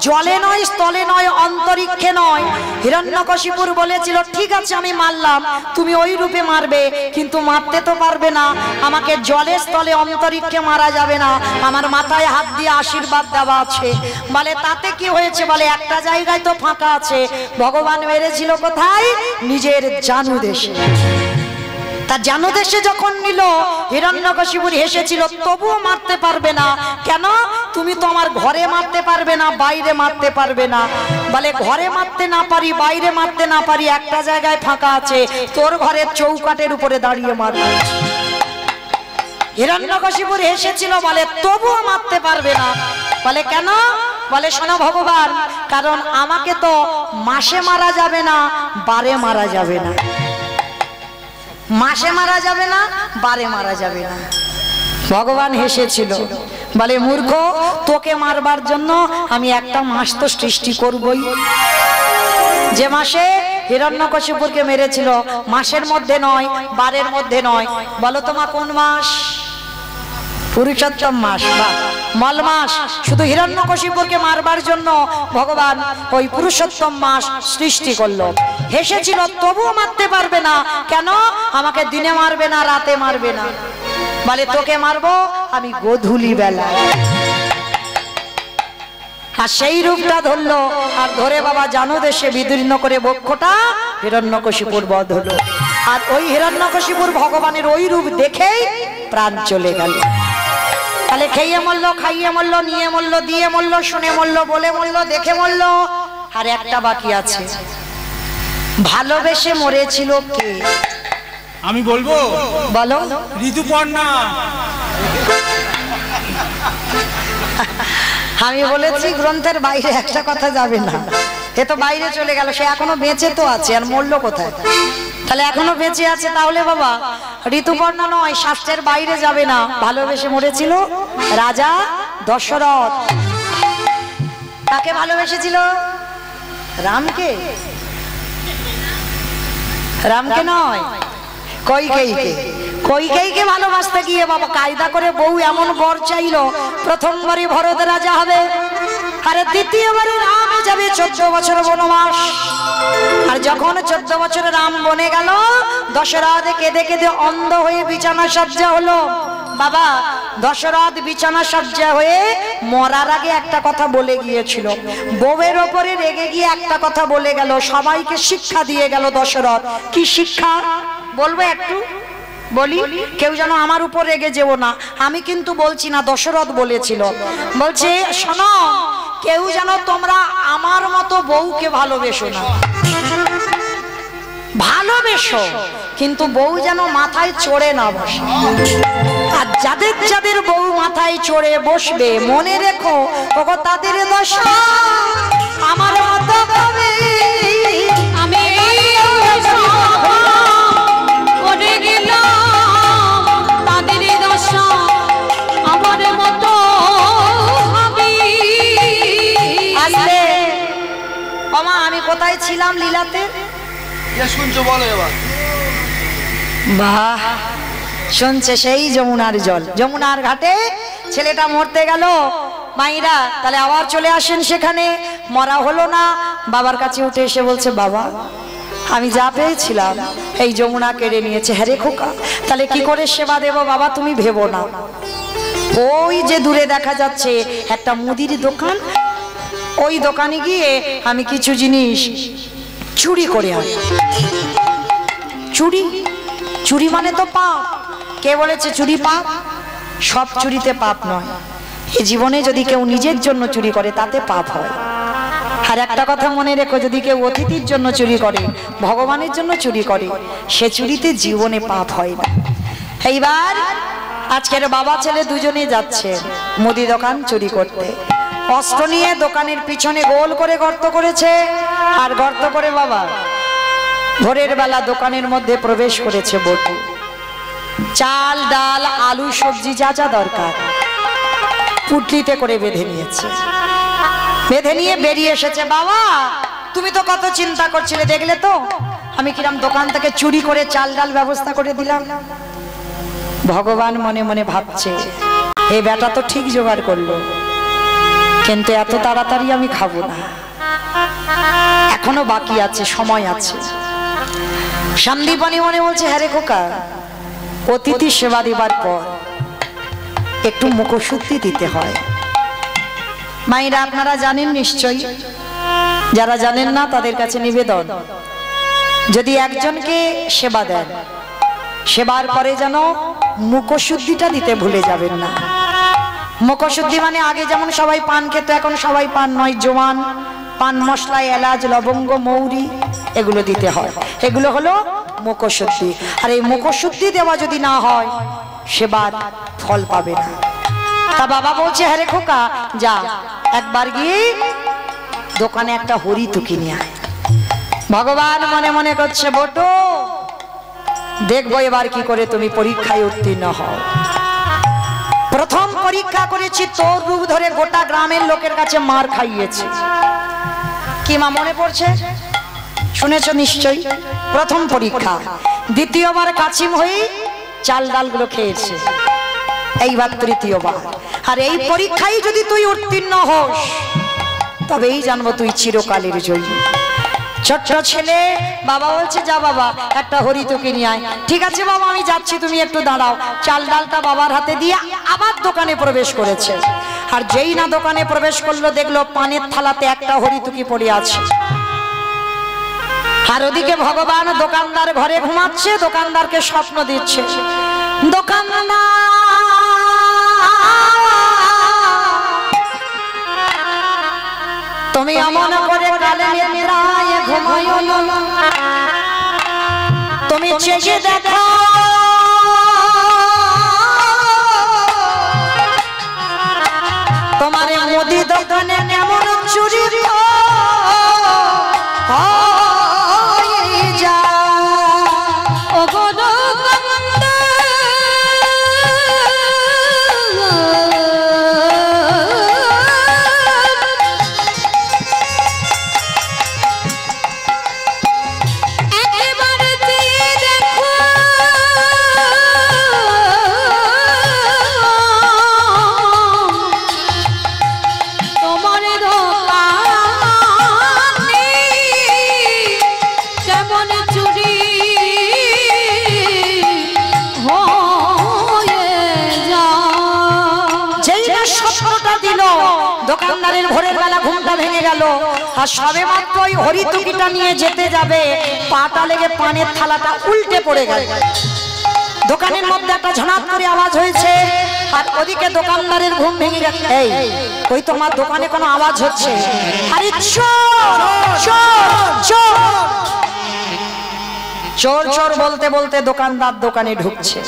[SPEAKER 1] জলে নয়, স্থলে নয়, অন্তরিক্ষে নয়। হিরণ্যকশিপুর বলেছিল, ঠিক আছে আমি মারলাম, তুমি ওই রূপে মারবে, কিন্তু মারতে তো পারবে না, আমাকে জলে, স্থলে, অন্তরিক্ষে মারা যাবে না, আমার মাথায় হাত দিয়ে আশীর্বাদ দেওয়া আছে। বলে, তাতে কি হয়েছে? বলে, একটা জায়গায় তো ফাঁকা আছে। ভগবান মেরেছিল কোথায়? নিজের জানু দেশে। তা জানু দেশে যখন নিল, হিরণ্যকশিপুর হেসেছিল, তবুও মারতে পারবে না কেন? তুমি তো আমার ঘরে মারতে পারবে না, বাইরে মারতে পারবে না। বলে, ঘরে মারতে না পারি, বাইরে মারতে না পারি, একটা জায়গায় ফাঁকা আছে, তোর ঘরের চৌকাটের উপরে দাঁড়িয়ে মারবে। হিরণ্যকশিপুর হেসেছিল, বলে তবুও মারতে পারবে না। বলে কেন? বলে শোনো ভগবান, কারণ আমাকে তো মাসে মারা যাবে না, বারে মারা যাবে না। মাসে মারা যাবে না, বারে মারা যাবে না। ভগবান হেসেছিল, বলে মূর্খ, তোকে মারবার জন্য আমি একটা মাস তো সৃষ্টি করবই। যে মাসে হিরণ্যকশিপুরকে মেরেছিল, মাসের মধ্যে নয়, বারের মধ্যে নয়। বলো তোমা কোন মাস? পুরুষোত্তম মাস বা মল মাস। শুধু হিরণ্যকশিপুরকে মারবার জন্য ভগবান ওই পুরুষোত্তম মাস সৃষ্টি করলো। হেসেছিল, তবুও মারতে পারবে না। কেন? আমাকে দিনে মারবে না, রাতে মারবে না। বলে তোকে মারবো আমি গোধূলি বেলা। আর সেই রূপটা ধরলো, আর ধরে বাবা জানো দেশে বিদীর্ণ করে বক্ষটা হিরণ্যকশিপুর বধ হলো। আর ওই হিরণ্যকশিপুর ভগবানের ওই রূপ দেখেই প্রাণ চলে গেল। তাহলে খেয়ে মরলো, খাইয়ে মরলো, নিয়ে মরলো, দিয়ে মরলো, শুনে মরলো, বলে মরলো, দেখে মরলো। আর একটা বাকি আছে, ভালোবেসে মরেছিল কে?
[SPEAKER 2] আমি বলবো?
[SPEAKER 1] বলো।
[SPEAKER 2] ঋতুপর্ণা।
[SPEAKER 1] আমি বলেছি গ্রন্থের বাইরে একটা কথা যাবে না। এ তো বাইরে চলে গেল, সে এখনো বেঁচে তো আছে, আর মরলো কোথায়? তাহলে এখনো বেঁচে আছে, তাহলে বাবা ঋতুপর্ণা নয়, শাস্ত্রের বাইরে যাবে না। ভালোবেসে মরেছিল রাজা দশরথ। কাকে ভালোবেসেছিল? রামকে। রামকে নয়, কইকেয়ীকে। কইকেয়ীকে ভালোবাসতে গিয়ে বাবা কায়দা করে বউ এমন বর চাইলো, প্রথমবারই ভরত রাজা হবে, আরে দ্বিতীয়বারে রামে যাবে 14 বছর বনবাস। আর যখন 14 বছর রাম বনে গেল, দশরথ কেঁদে কেঁদে অন্ধ হয়ে বিছানা সজ্জা হলো। বাবা দশরথ বিছানা সজ্জা হয়ে মরার আগে একটা কথা বলে গিয়েছিল, বউয়ের ওপরে রেগে গিয়ে একটা কথা বলে গেল, সবাইকে শিক্ষা দিয়ে গেল দশরথ। কি শিক্ষা বলবো একটু বলি, কেউ যেন আমার উপর রেগে যেও না। আমি কিন্তু বলছি না, দশরথ বলেছিল। বলছে শোনো, কেউ যেন তোমরা আমার মতো বউকে ভালোবেসো না। ভালোবেসো, কিন্তু বউ যেন মাথায় চড়ে না বসে। আর যাদের যাদের বউ মাথায় চড়ে বসবে, মনে রেখো ওগো তাদের দশা আমার মতো হবে।
[SPEAKER 3] আমি করে গেলাম তাদের দশা আমার মতো হবে।
[SPEAKER 1] আসলে মামা আমি কোথায় ছিলাম লীলাতে?
[SPEAKER 4] শুনছো বলো এবার।
[SPEAKER 1] বাহ, শুনছে সেই যমুনার জল। যমুনার ঘাটে ছেলেটা মরতে গেল, মাইরা তাহলে আবার চলে আসেন সেখানে। মরা হলো না, বাবার কাছে উঠে এসে বলছে, বাবা আমি যা পেয়েছিলাম এই যমুনা কেড়ে নিয়েছে। হ্যাঁ রে খোকা, তাহলে কি করে সেবা দেব? বাবা তুমি ভেবো না, ওই যে দূরে দেখা যাচ্ছে একটা মুদির দোকান, ওই দোকানে গিয়ে আমি কিছু জিনিস চুরি করে আনি। চুরি? চুরি মানে তো পাপ। কে বলেছে চুরি পাপ? সব চুরিতে পাপ নয়। এই জীবনে যদি কেউ নিজের জন্য চুরি করে তাতে পাপ হয়। আর একটা কথা মনে রেখো, যদি কেউ অতিথির জন্য চুরি করে, ভগবানের জন্য চুরি করে, সে চুরিতে জীবনে পাপ হয় না। এইবার আজকের বাবা ছেলে দুজনে যাচ্ছে মুদি দোকান চুরি করতে। অস্ত্র নিয়ে দোকানের পিছনে গোল করে গর্ত করেছে, আর গর্ত করে বাবা ভোরের বেলা দোকানের মধ্যে প্রবেশ করেছে বটু। চাল ডাল আলু সবজি যা যা দরকার পুটলিতে করে বেঁধে নিয়েছে। বেঁধে নিয়ে বেরিয়ে এসেছে। বাবা তুমি তো কত চিন্তা করছিলে, দেখলে তো আমি কিরম দোকান থেকে চুরি করে চাল ডাল ব্যবস্থা করে দিলাম। ভগবান মনে মনে ভাবছে, এই বেটা তো ঠিক জোগাড় করলো, কিন্তু এত তাড়াতাড়ি আমি খাবো না, এখনো বাকি আছে, সময় আছে। সন্দীপনী মনে বলছে, হ্যাঁ রে খোকা, অতিথি সেবা দিবার পর একটু মুখশুদ্ধি দিতে হয়। মায়েরা আপনারা জানেন নিশ্চয়ই, যারা জানেন না তাদের কাছে নিবেদন, যদি একজনকে সেবা দেন, সেবার পরে যেন মুখশুদ্ধিটা দিতে ভুলে যাবেন না। মুখশুদ্ধি মানে আগে যেমন সবাই পান খেত, এখন সবাই পান নয়, জোয়ান, পান মশলা, এলাচ, লবঙ্গ, মৌরি এগুলো দিতে হয়। এগুলো হলো মুখশুদ্ধি। আর এই মুখশুদ্ধি দেওয়া যদি না হয়, সেবার ফল পাবে না। তা বাবা বলছে হ্যাঁ রে খোকা যা একবার গিয়ে দোকানে একটা হরিতু কিনে আয়। ভগবান মনে মনে করছে বটু দেখবো এবার কি করে তুমি পরীক্ষায় উত্তীর্ণ হও। প্রথম পরীক্ষা করেছি তোর রূপ ধরে গোটা গ্রামের লোকের কাছে মার খাইয়েছে। কি মা মনে পড়ছে? শুনেছ নিশ্চয়ই। প্রথম পরীক্ষা। দ্বিতীয়বার কাছিম হয়ে চাল ডালগুলো খেয়েছে, এইবার তৃতীয়বার। আর এই পরীক্ষায় যদি তুই উত্তীর্ণ হোস তবেই জানবো তুই চিরকালের জয়ী। ছোট্ট ছেলে বাবা বলছে যা বাবা একটা হরিতু কিনে আয়। ঠিক আছে বাবা আমি যাচ্ছি, তুমি একটু দাঁড়াও। চাল ডালটা বাবার হাতে দিয়ে আবার দোকানে প্রবেশ করেছে। আর যেই না দোকানে প্রবেশ করলো দেখলো পানের থালাতে একটা হরিতুকি পড়ে আছে। আর ওদিকে ভগবান দোকানদার ঘরে ঘুমাচ্ছে, দোকানদারকে স্বপ্ন দিচ্ছে। দোকানদার তুমি অমন করে কালে নিদ্রায় ঘুমায়ো না, তুমি চেয়ে দেখো তোমার মুদি দোকানে কেমন চুরি দোকানদারের ভোরের বেলা ঘুমটা ভেঙে গেল। আর সবে মাত্র ওই হরিতুকিটা নিয়ে যেতে যাবে পাটা লেগে পানের থালাটা উল্টে পড়ে গেল। দোকানের মধ্যে একটা ঝনাত করে আওয়াজ হয়েছে। আর ওদিকে দোকানদারের ঘুম ভেঙে গেল। এই ওই তোমার দোকানে কোনো আওয়াজ হচ্ছে। আরে চোর চোর চোর চোর চোর বলতে বলতে দোকানদার দোকানে ঢুকছে।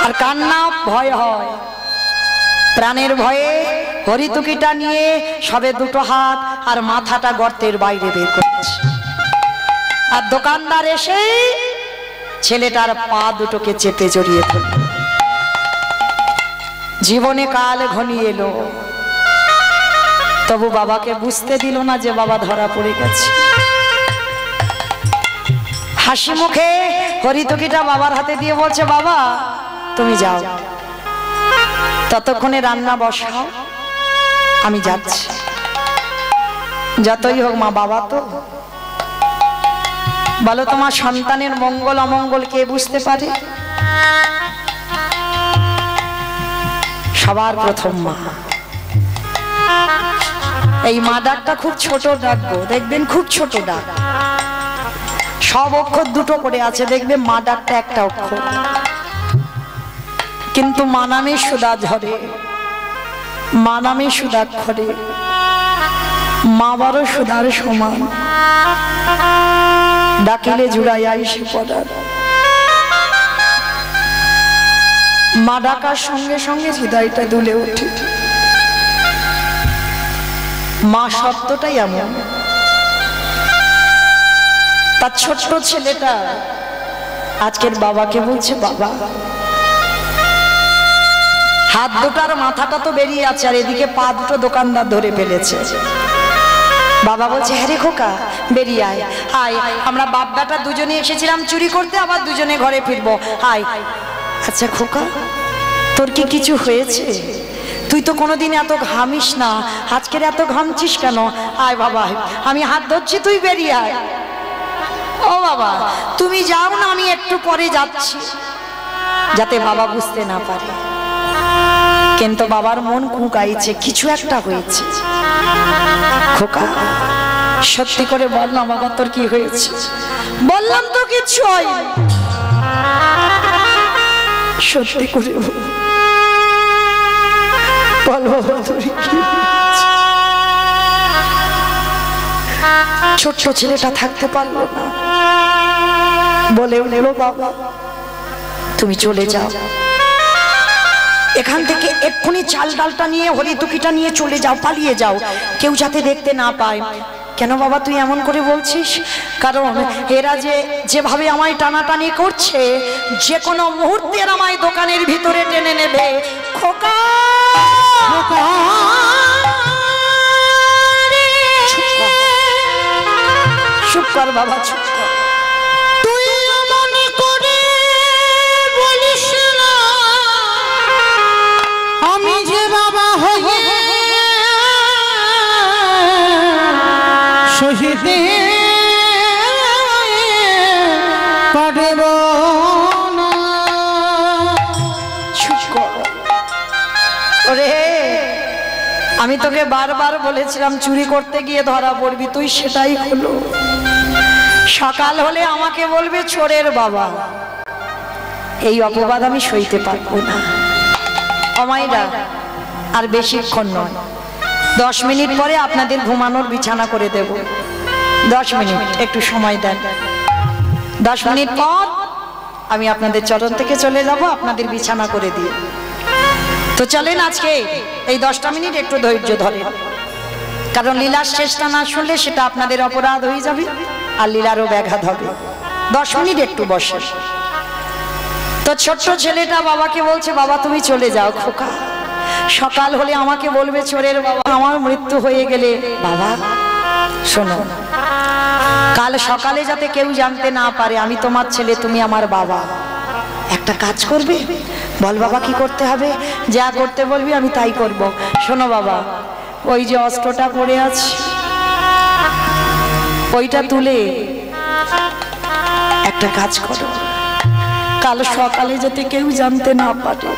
[SPEAKER 1] আর কান্না ভয় হয়, প্রাণের ভয়ে হরিতুকিটা নিয়ে সবে দুটো হাত আর মাথাটা গর্তের বাইরে বের করছে। আর দোকানদার এসে ছেলেটার পা দুটোকে চেপে জড়িয়ে ধরল। জীবনে কাল ঘনিয়ে এলো, তবু বাবাকে বুঝতে দিল না যে বাবা ধরা পড়ে গেছে। হাসি মুখে হরিতুকিটা বাবার হাতে দিয়ে বলছে বাবা তুমি যাও, ততক্ষণে রান্না বসাও, আমি যাচ্ছি। যতই হোক মা বাবা তো। বলো তোমার সন্তানের মঙ্গল অমঙ্গল কে বুঝতে পারে? সবার প্রথম মা। এই মা ডাকটা খুব ছোট ডাক গো, দেখবেন খুব ছোট ডাক। সব অক্ষর দুটো করে আছে, দেখবে মা ডাকটা একটা অক্ষর, কিন্তু মা নামে সুধা ঝরে, মা নামে সুধাক্ষরে, মা বড় সুধার সমান, ডাকিলে জুড়াই আইসে পদার। মা ডাকার সঙ্গে সঙ্গে হৃদয়টা দুলে ওঠে। মা শব্দটাই এমন। তার ছোট্ট ছেলেটা আজকের বাবাকে বলছে বাবা। হাত দুটার মাথাটা তো বেরিয়ে আছে, আর এদিকে পা দুটো দোকানদার ধরে ফেলেছে। বাবা বলছে হ্যাঁ রে খোকা বেরিয়ে আয়, আয় আমরা বাপ বেটা দুজনে এসেছিলাম চুরি করতে, আবার দুজনে ঘরে ফিরবো, আয়। আচ্ছা খোকা তোর কি কিছু হয়েছে? তুই তো কোনোদিন এত ঘামিস না, আজকের এত ঘামছিস কেন? আয় বাবা আমি হাত ধরছি, তুই বেরিয়ে আয়। ও বাবা তুমি যাও না, আমি একটু পরে যাচ্ছি, যাতে বাবা বুঝতে না পারে। কিন্তু বাবার মন কুঁকাইছে, কিছু একটা হয়েছে। খোকা সত্যি করে বল না বাবা তোর কি হয়েছে? বললাম তো কিছু হয়নি। সত্যি করে বল বাবা তোর কি হয়েছে? ছোট্ট ছেলেটা থাকতে পারলো না, বলেও নেব বাবা তুমি চলে যাও, এখান থেকে এক্ষুনি চাল ডালটা নিয়ে হরিতুকিটা নিয়ে চলে যাও, পালিয়ে যাও, কেউ যাতে দেখতে না পায়। কেন বাবা তুই এমন করে বলছিস? কারণ এরা যেভাবে আমায় টানাটানি করছে, যে কোনো মুহূর্তে এরা আমায় দোকানের ভিতরে টেনে নেবে। খোকা চুপ কর বাবা, চুপ কর।
[SPEAKER 3] তুই মনে করে বলিস না আমি যে বাবা হয়ে সহিতে পারব না।
[SPEAKER 1] চুপ কর। ওরে আমি তোকে বারবার বলেছিলাম চুরি করতে গিয়ে ধরা পড়বি, তুই সেটাই হলো। সকাল হলে আমাকে বলবে চোরের বাবা, এই অপবাদ আমি সইতে পারবো না। অমাইরা আর বেশিক্ষণ নয়, 10 মিনিট পরে আপনাদের ঘুমানোর বিছানা করে দেব। 10 মিনিট একটু সময় দেন। 10 মিনিট পর আমি আপনাদের চরণ থেকে চলে যাব, আপনাদের বিছানা করে দিয়ে। তো চলেন আজকে এই 10টা মিনিট একটু ধৈর্য ধরেন, কারণ লীলার শেষটা না শুনলে সেটা আপনাদের অপরাধ হয়ে যাবে আর লীলারও ব্যাঘাত হবে। 10 মিনিট একটু বসে। তো ছোট্ট ছেলেটা বাবাকে বলছে, বাবা তুমি চলে যাও খোকা, সকাল হলে আমাকে বলবে চোরের বাবা, আমার মৃত্যু হয়ে গেলে। বাবা শোনো, কাল সকালে যাতে কেউ জানতে না পারে আমি তোমার ছেলে, তুমি আমার বাবা। একটা কাজ করবে? বল বাবা কি করতে হবে? যা করতে বলবি আমি তাই করব। শোনো বাবা, ওই যে অস্ত্রটা পড়ে আছে ওইটা তুলে একটা কাজ করো, কাল সকালে যাতে কেউ জানতে না পারে,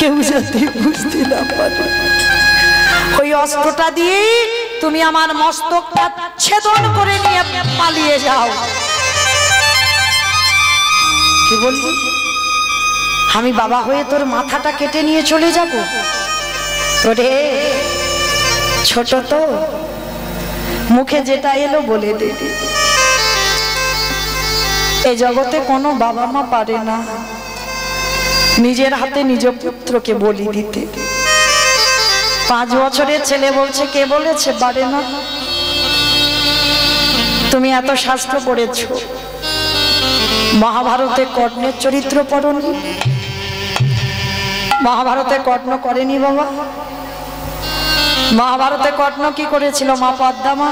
[SPEAKER 1] কেউ যাতে বুঝতে না পারে, ওই অস্ত্রটা দিয়ে তুমি আমার মস্তকটা ছেদন করে নিয়ে পালিয়ে যাও। কি বলবি? আমি বাবা হয়ে তোর মাথাটা কেটে নিয়ে চলে যাব? ওরে ছোট তো, মুখে যেটা এলো বলে দে। এই জগতে কোনো বাবা মা পারে না নিজের হাতে নিজ পুত্রকে বলি দিতে। 5 বছরের ছেলে বলছে, কে বলেছে পারে না? তুমি এত শাস্ত্র পড়েছো, মহাভারতে কর্ণের চরিত্র পড়নি? মহাভারতে কর্ণ করেনি বাবা? মহাভারতে কর্ণ কি করেছিল? মা পদ্মা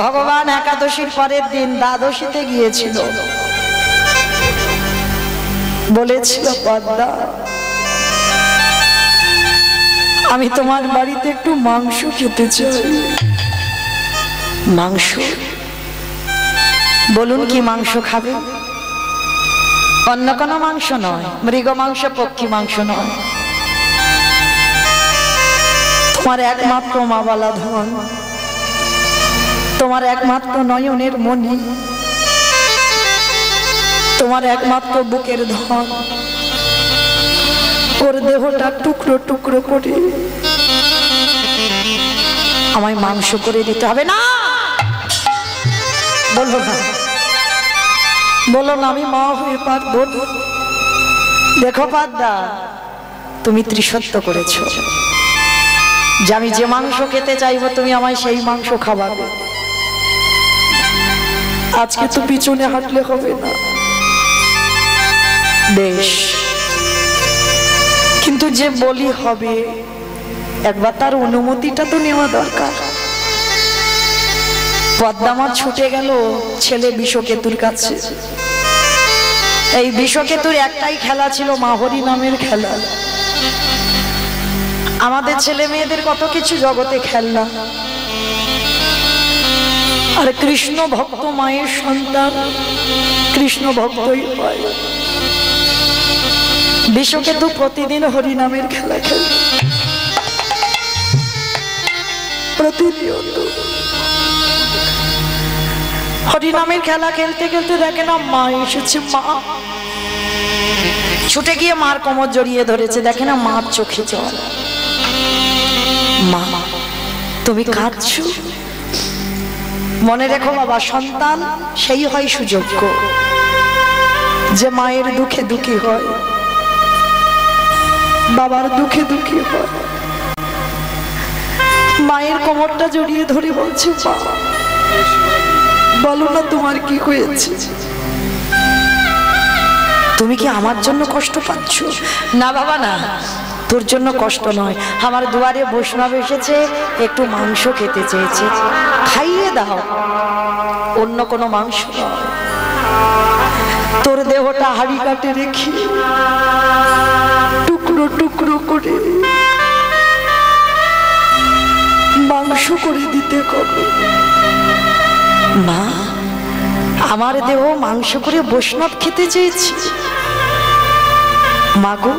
[SPEAKER 1] ভগবান একাদশীর পরের দিন দ্বাদশীতে গিয়েছিল, বলেছিল পদ্মা আমি তোমার বাড়িতে একটু মাংস খেতে চাই। মাংস? বলুন কি মাংস খাবে? অন্য কোনো মাংস নয়, মৃগ মাংস, পক্ষী মাংস নয়, তোমার একমাত্র মাওয়ালা ধন, তোমার একমাত্র নয়নের মণি, তোমার একমাত্র বুকের ধন, ওর দেহটা টুকরো টুকরো করে আমায় মাংস করে দিতে হবে। না বলো না, বলো না, আমি মা হয়ে পারবো। দেখো পাদ্দা, তুমি ত্রিসত্য করেছো যে আমি যে মাংস খেতে চাইবো তুমি আমায় সেই মাংস খাওয়াবে। আজকে তো পিছনে হাঁটলে হবে না, বেশ, কিন্তু যে বলি হবে একবার তার অনুমতিটা তো নেওয়া দরকার। পদ্মা ছুটে গেল ছেলে বিষকেতুর কাছে। এই বিষকেতুর একটাই খেলা ছিল, মাহরি নামের খেলা। আমাদের ছেলে মেয়েদের কত কিছু জগতে খেলনা, আর কৃষ্ণ ভক্ত মায়ের সন্তান কৃষ্ণ ভক্তই পায়। বিষকেতু প্রতিদিন হরিনামের খেলা খেলে, প্রতিনিয়ত হরিনামের খেলা খেলতে খেলতে দেখে না মা এসেছে। মা ছুটে গিয়ে মার কোমর জড়িয়ে ধরেছে, দেখে না মার চোখে জল। মা তুমি কাঁদছো? মনে রেখো বাবা, সন্তান সেই হয় সুযোগ্য যে মায়ের দুঃখে দুঃখী হয়, বাবার দুঃখে দুঃখী হয়। মায়ের কোমরটা জড়িয়ে ধরে বলছে, মা বলো না তোমার কি হয়েছে? তুমি কি আমার জন্য কষ্ট পাচ্ছ? না বাবা না, তোর জন্য কষ্ট নয়। আমার দুয়ারে বৈষ্ণব এসেছে, একটু মাংস খেতে চেয়েছে, খাইয়ে দাও। অন্য কোনো মাংস নয়, তোর দেহটা হাড়ি কাটে রেখে টুকরো টুকরো করে মাংস করে দিতে হবে। মা, আমার দেহ মাংস করে বৈষ্ণব খেতে চেয়েছি। মাগো,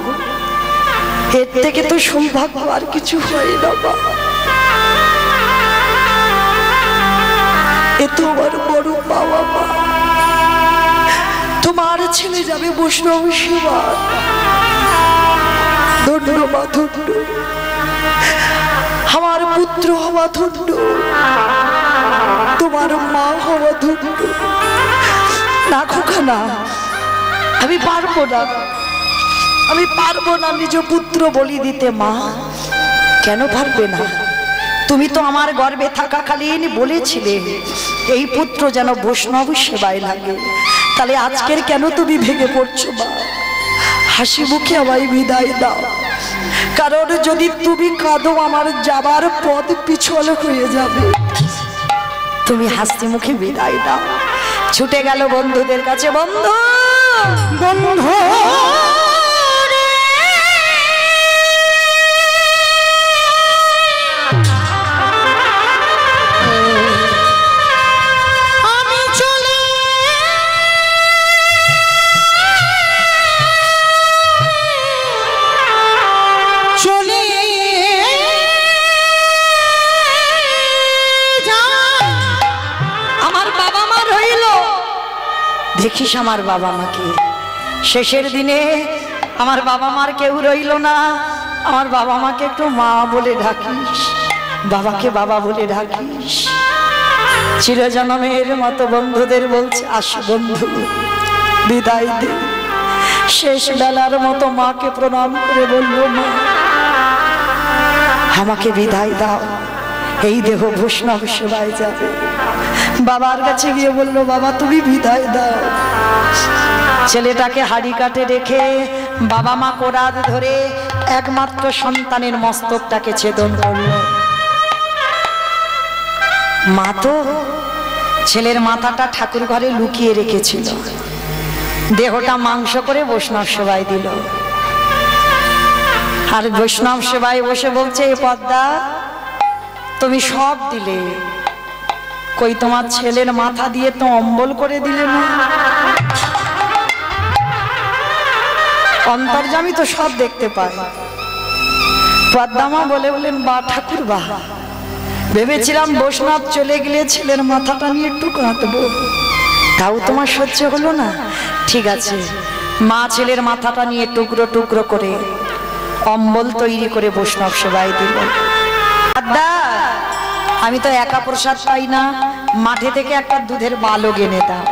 [SPEAKER 1] এর থেকে তো সৌভাগ্য আর কিছু হয় না বাবা। এ তো আমার বড় পাওয়া মা। তোমার ছেলে যাবে বৈষ্ণব সেবা। ধন্য মা, ধন্য। আমার পুত্র হওয়া ধন্য, তোমার মা হওয়া ধন্য। না খোকা না, আমি পারবো না, আমি পারবো না নিজ পুত্র বলি দিতে। মা, কেন পারবে না? তুমি তো আমার গর্ভে থাকাকালীন বলেছিলে এই পুত্র যেন বৈষ্ণব সেবায় লাগে। তাহলে আজকের কেন তুমি ভেঙে পড়ছো? মা, হাসি মুখে আমায় বিদায় দাও, কারণ যদি তুমি কাঁদো আমার যাবার পথ পিছল হয়ে যাবে। তুমি হাসি মুখে বিদায় দাও। ছুটে গেল বন্ধুদের কাছে, বন্ধু বন্ধু দেখিস আমার বাবা মাকে। শেষের দিনে আমার বাবা মার কেউ রইল না। আমার বাবা মাকে একটু মা বলে ডাকিস, বাবাকে বাবা বলে ডাকিস। চিরজন্মের মতো বন্ধুদের বলছে, আসো বন্ধু বিদায় দে। শেষ বেলার মতো মাকে প্রণাম করে বলল, মা আমাকে বিদায় দাও, এই দেহ বৈষ্ণব সেবায় যাবে। বাবার কাছে গিয়ে বলল, বাবা তুমি বিদায় দাও। ছেলেটাকে হাড়ি কাটে রেখে বাবা মা কোরাদ ধরে একমাত্র সন্তানের মস্তকটাকে ছেদন করল। মা তো ছেলের মাথাটা ঠাকুর ঘরে লুকিয়ে রেখেছিল, দেহটা মাংস করে বৈষ্ণব সেবায় দিল। আর বৈষ্ণব সেবায় বসে বলছে, এ পদ্মা তুমি সব দিলে, কই তোমার ছেলের মাথা দিয়ে তো অম্বল করে দিলে না? অন্তর্যামী তো সব দেখতে পায়। পদ্মামা বলে বলেন, বা ঠাকুর বা, ভেবেছিলাম বৈষ্ণব চলে গেলে ছেলের মাথাটা নিয়ে একটু কাঁদবো, তাও তোমার সহ্য হলো না। ঠিক আছে। মা ছেলের মাথাটা নিয়ে টুকরো টুকরো করে অম্বল তৈরি করে বৈষ্ণব সেবায় দিল। পদ্মা, আমি তো একা প্রসাদ পাই না, মাঠে থেকে একটা দুধের বালক এনে দাও।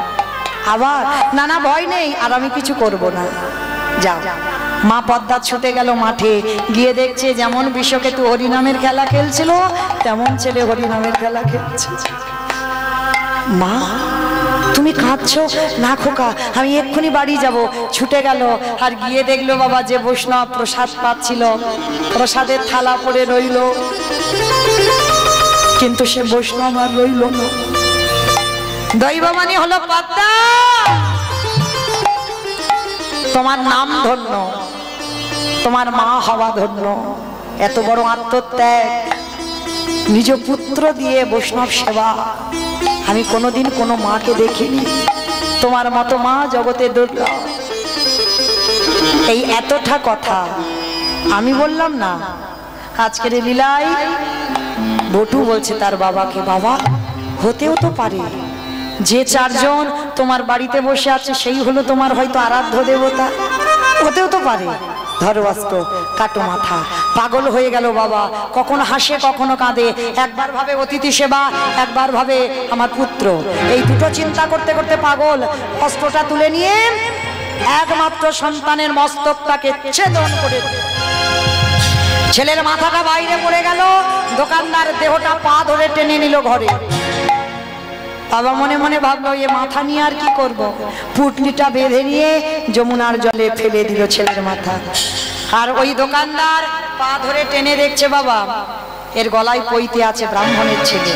[SPEAKER 1] আবার না না ভয় নেই, আর আমি কিছু করব না, যাও। মা পদ্মা ছুটে গেল মাঠে, গিয়ে দেখছে যেমন বিশ্বকেতু হরিনামের খেলা খেলছিল তেমন ছেলে হরিনামের খেলা খেলছে। মা তুমি কাঁদছো? না খোকা, আমি এক্ষুনি বাড়ি যাব। ছুটে গেল, আর গিয়ে দেখলো বাবা যে বৈষ্ণব প্রসাদ পাচ্ছিল, প্রসাদের থালা পড়ে রইল, কিন্তু সে বৈষ্ণব আর রইল না। দৈবমানি হলো পদ্মা, তোমার নাম ধন্য, তোমার মা হওয়া ধন্য। এত বড় আত্মত্যাগ, নিজ পুত্র দিয়ে বৈষ্ণব সেবা। আমি কোনোদিন কোনো মাকে দেখিনি, তোমার মতো মা জগতে দুর্লভ। এই এতটা কথা আমি বললাম না, আজকের লীলায় বটু বলছে তার বাবাকে, বাবা হতেও তো পারে যে চারজন তোমার বাড়িতে বসে আছে সেই হলো তোমার হয়তো আরাধ্য দেবতা, হতেও তো পারে। ধরো অস্ত্র, কাটো মাথা। পাগল হয়ে গেল বাবা, কখনো হাসে কখনো কাঁদে, একবার ভাবে অতিথি সেবা, একবার ভাবে আমার পুত্র। এই দুটো চিন্তা করতে করতে পাগল। অস্ত্রটা তুলে নিয়ে একমাত্র সন্তানের মস্তকটাকে ছেদন করে দিল। ছেলের মাথাটা বাইরে পড়ে গেল, দোকানদার দেহটা পা ধরে টেনে নিল ঘরে। বাবা মনে মনে ভাবলো এ মাথা নিয়ে আর কি করব, পুটলিটা বেঁধে নিয়ে যমুনার জলে ফেলে দিল ছেলের মাথা। আর ওই দোকানদার পা ধরে টেনে দেখছে বাবা এর গলায় পইতে আছে ব্রাহ্মণের ছেলে,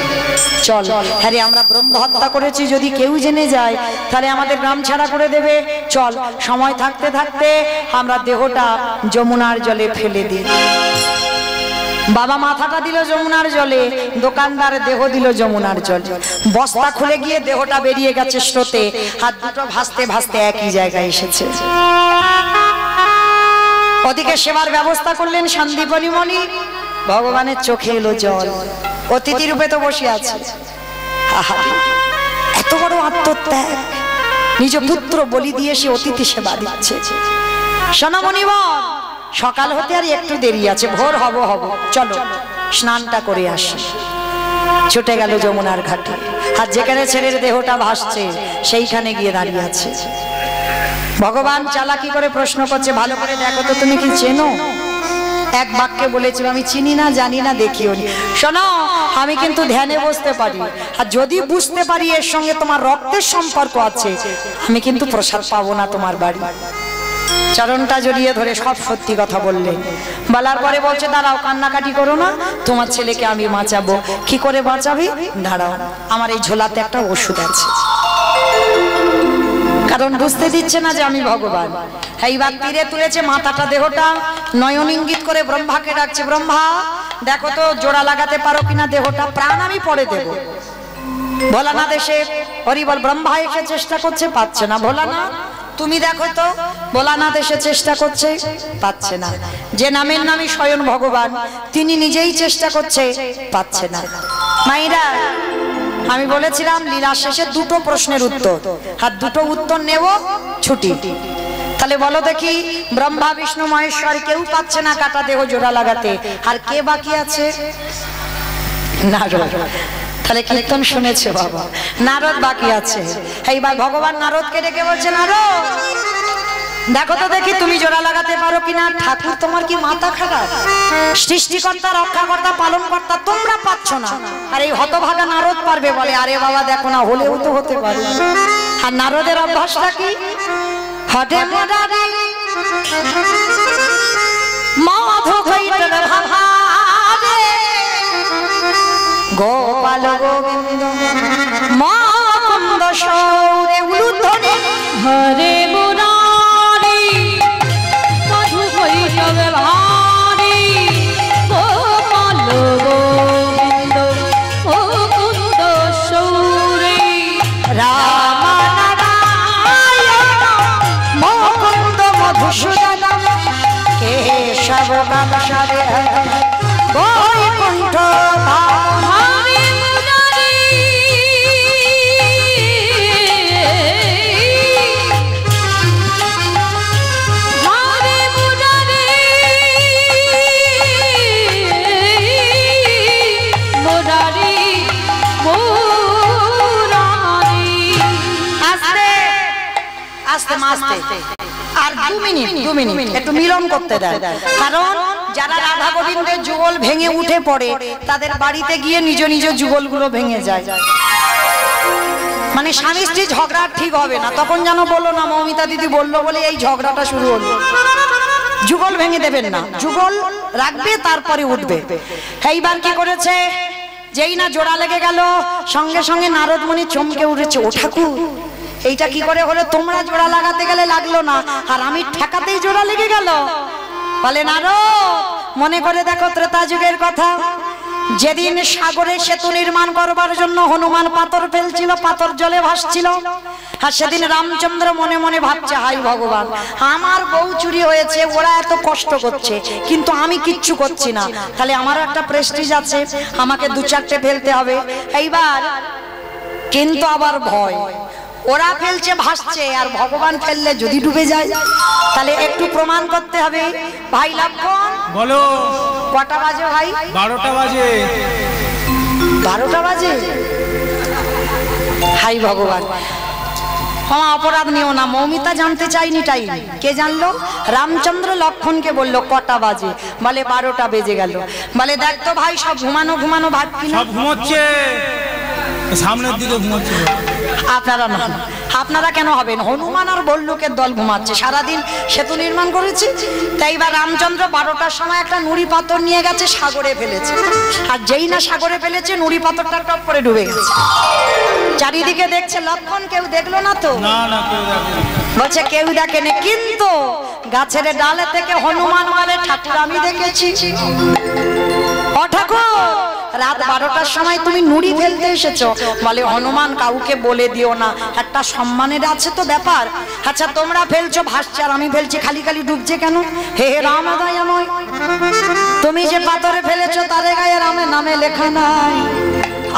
[SPEAKER 1] চল হ্যাঁ আমরা ব্রহ্ম হত্যা করেছি, যদি কেউ জেনে যায় তাহলে আমাদের গ্রাম ছাড়া করে দেবে, চল সময় থাকতে থাকতে আমরা দেহটা যমুনার জলে ফেলে দিই। বাবা মাথাটা দিল যমুনার জলে, দোকানদার দেহ দিল যমুনার জলে। বস্তা খুলে গিয়ে দেহটা বেরিয়ে গেছে স্রোতে, হাত দুটো ভাসতে ভাসতে একই জায়গায় এসেছে। ওদিকে সেবার ব্যবস্থা করলেন সন্দীপনী মণি, ভগবানের চোখে এলো জল, অতিথি রূপে তো বসে আছে। এত বড় আত্মত্যাগ, নিজ পুত্র বলি দিয়ে সে অতিথি সেবা দিচ্ছে। সোনামণি বল সকাল হতে আর একটু দেরি আছে, ভোর হব চলো স্নানটা করে আসি। ছুটে গেল যমুনার ঘাটে, আর যেখানে ছেলের দেহটা ভাসছে সেইখানে গিয়ে দাঁড়িয়ে আছে। ভগবান চালাকি করে প্রশ্ন করছে, ভালো করে দেখো তো তুমি কি চেনো? এক বাক্যে বলেছিল আমি চিনি না, জানি না, দেখিও নি। শোনো আমি কিন্তু ধ্যানে বসতে পারি, আর যদি বুঝতে পারি এর সঙ্গে তোমার রক্তের সম্পর্ক আছে, আমি কিন্তু প্রসাদ পাবো না তোমার বাড়ি। চরণটা জড়িয়ে ধরে সব সত্যি কথা বললেন। বলার পরে বলছে দাঁড়াও, কান্নাকাটি করো না, তোমার ছেলেকে আমি বাঁচাবো। কি করে বাঁচাবি? দাঁড়াও, আমার এই ঝোলাতে একটা ওষুধ আছে। কারণ বুঝতে দিচ্ছে না যে আমি ভগবান। এইবার তীরে তুলেছে মাথাটা, দেহটা নয়ন ইঙ্গিত করে ব্রহ্মাকে ডাকছে, ব্রহ্মা দেখো তো জোড়া লাগাতে পারো কিনা দেহটা, প্রাণ আমি পরে দেব। ভোলানাথ এসে হরিবল, ব্রহ্মা এসে চেষ্টা করছে, পাচ্ছে না। ভোলানাথ তুমি দেখো তো, ভোলানাথ এসে চেষ্টা করছে, পাচ্ছে না। যে নামের নামই স্বয়ং ভগবান তিনি নিজেই চেষ্টা করছে, পাচ্ছে না। মাইরা আমি বলেছিলাম লীলা শেষে দুটো প্রশ্নের উত্তর, আর দুটো উত্তর নেব ছুটি। তাহলে বলো দেখি, ব্রহ্মা বিষ্ণু মহেশ্বর কেউ পাচ্ছে না কাটা দেহ জোড়া লাগাতে, আর কে বাকি আছে? নারদ। তাহলে কীর্তন শুনেছে বাবা, নারদ বাকি আছে। এইবার ভগবান নারদকে ডেকে বলছে, নারদ দেখো তো দেখি তুমি জোড়া লাগাতে পারো কিনা। ঠাকুর তোমার কি মাথা খারাপ? সৃষ্টিকর্তা, রক্ষাকর্তা, পালনকর্তা তোমরা পাচ্ছ না, আর এই হতভাগা নারদ পারবে? বলে আরে বাবা দেখো না, হলেও তো হতে পারে। আর নারদের অভ্যাসটা কি? হটে মোডারি মাধু কইটল ভাভারে গোপাল গোবিন্দ মুকুন্দ সৌরে উলুধ্বনি
[SPEAKER 3] হরে মুরারি মধু কৈতব ভারি গোপাল গোবিন্দ মুকুন্দ সৌরে
[SPEAKER 1] রাম নারায়ণ মুকুন্দ মধুসূদন কেশব বংশধর বৈকুণ্ঠ ধাম।
[SPEAKER 3] হরে মুরারি হরে মুরারি মুরারি মুরারি।
[SPEAKER 1] আস্তে আস্তে আস্তে, আর 2 মিনিট একটু মিলন করতে দেয়। কারণ যারা রাধা গোবিন্দের যুগল ভেঙে উঠে পড়ে তাদের বাড়িতে গিয়ে নিজ নিজ যুগলগুলো ভেঙে যায়। মানে স্বামী স্ত্রী ঝগড়া ঠিক হবে না, তখন যেন বললো না মৌমিতা দিদি বললো বলে এই ঝগড়াটা শুরু হলো। যুগল ভেঙে দেবেন না, যুগল রাখবে তারপরে উঠবে। এইবার কি করেছে, যেই না জোড়া লেগে গেল সঙ্গে সঙ্গে নারদ মুনি চমকে উঠেছে, ও ঠাকুর এইটা কি করে হলো? তোমরা জোড়া লাগাতে গেলে লাগলো না, আর আমি ঠেকাতেই জোড়া লেগে গেল। বলে নারদ মনে করে দেখো ত্রেতা যুগের কথা, যেদিন সাগরে সেতু নির্মাণ করবার জন্য হনুমান পাথর ফেলছিল, পাথর জলে ভাসছিল, আর সেদিন রামচন্দ্র মনে মনে ভাবছে হাই ভগবান আমার বউ চুরি হয়েছে, ওরা এত কষ্ট করছে কিন্তু আমি কিচ্ছু করছি না, তাহলে আমারও একটা প্রেস্টিজ আছে, আমাকে 2-4টে ফেলতে হবে। এইবার কিন্তু আবার ভয়, ওরা ফেলছে ভাসছে, আর ভগবান ফেললে যদি ডুবে যায় তাহলে একটু প্রমাণ করতে হবে। ভাই লক্ষণ
[SPEAKER 2] বলো।
[SPEAKER 1] কটা বাজে ভাই?
[SPEAKER 2] 12টা বাজে।
[SPEAKER 1] 12টা বাজে? হাই ভগবান, ক্ষমা অপরাধ নিও না, মৌমিতা জানতে চাইনি টাইম। কে জানলো? রামচন্দ্র লক্ষণকে বলল কটা বাজে, বলে 12টা বেজে গেল। বলে দেখ তো ভাই সব ঘুমানো ঘুমানো ভাবছি না,
[SPEAKER 2] সব ঘুমোচ্ছে, সামনের দিকে ঘুমোচ্ছে।
[SPEAKER 1] আপনারা না, আপনারা কেন হবেন? হনুমান আর বল্লুকের দল ঘুমাচ্ছে, সারাদিন সেতু নির্মাণ করেছে। তাই এবার রামচন্দ্র 12টার সময় একটা নুড়ি পাথর নিয়ে গেছে, সাগরে ফেলেছে। আর যেই না সাগরে ফেলেছে, নুড়ি পাথরটা টপ করে ডুবে গেছে। চারিদিকে দেখছে লক্ষণ, কেউ দেখলো না তো?
[SPEAKER 2] না না, কেউ দেখেনি।
[SPEAKER 1] বলছে কেউ দেখেনি, কিন্তু গাছের ডালে থেকে হনুমান বলে ঠাকুর আমি দেখেছি। ও ঠাকুর, রাত 12টার সময় তুমি নুড়ি ফেলতে এসেছো। বলে হনুমান কাউকে বলে দিও না, একটা সম্মানের আছে তো ব্যাপার। আচ্ছা তোমরা ফেলছো ভাসছে, আর আমি ফেলছি খালি খালি ডুবছে কেন? হে রাম দয়াময়, তুমি যে পাথরে ফেলেছো তারে গায়ে রামের নামে লেখা নাই,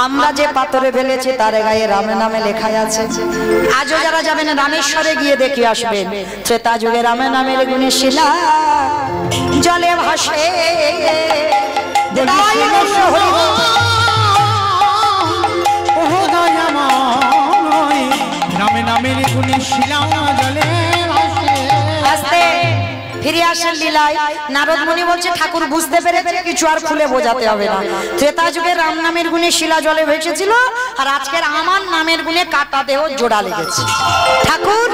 [SPEAKER 1] আমরা যে পাথরে ফেলেছি তারে গায়ে রামের নামে লেখাই আছে। আজও যারা যাবেন রামেশ্বরে গিয়ে দেখে আসবেন, ত্রেতা যুগে রামের নামের গুণে শিলা জলে ভাসে।
[SPEAKER 2] নামে নামের গুণে শিলা জলে ভাসে।
[SPEAKER 1] আস্তে ফিরে আসেন লীলায়। নারদ মুনি বলছে ঠাকুর বুঝতে পেরেছে, কিছু আর খুলে বোঝাতে হবে না। ত্রেতা যুগে রাম নামের গুণে শিলা জলে ভেসেছিল, আর আজকের আমার নামের গুণে কাটা দেহ জোড়া লেগেছে। ঠাকুর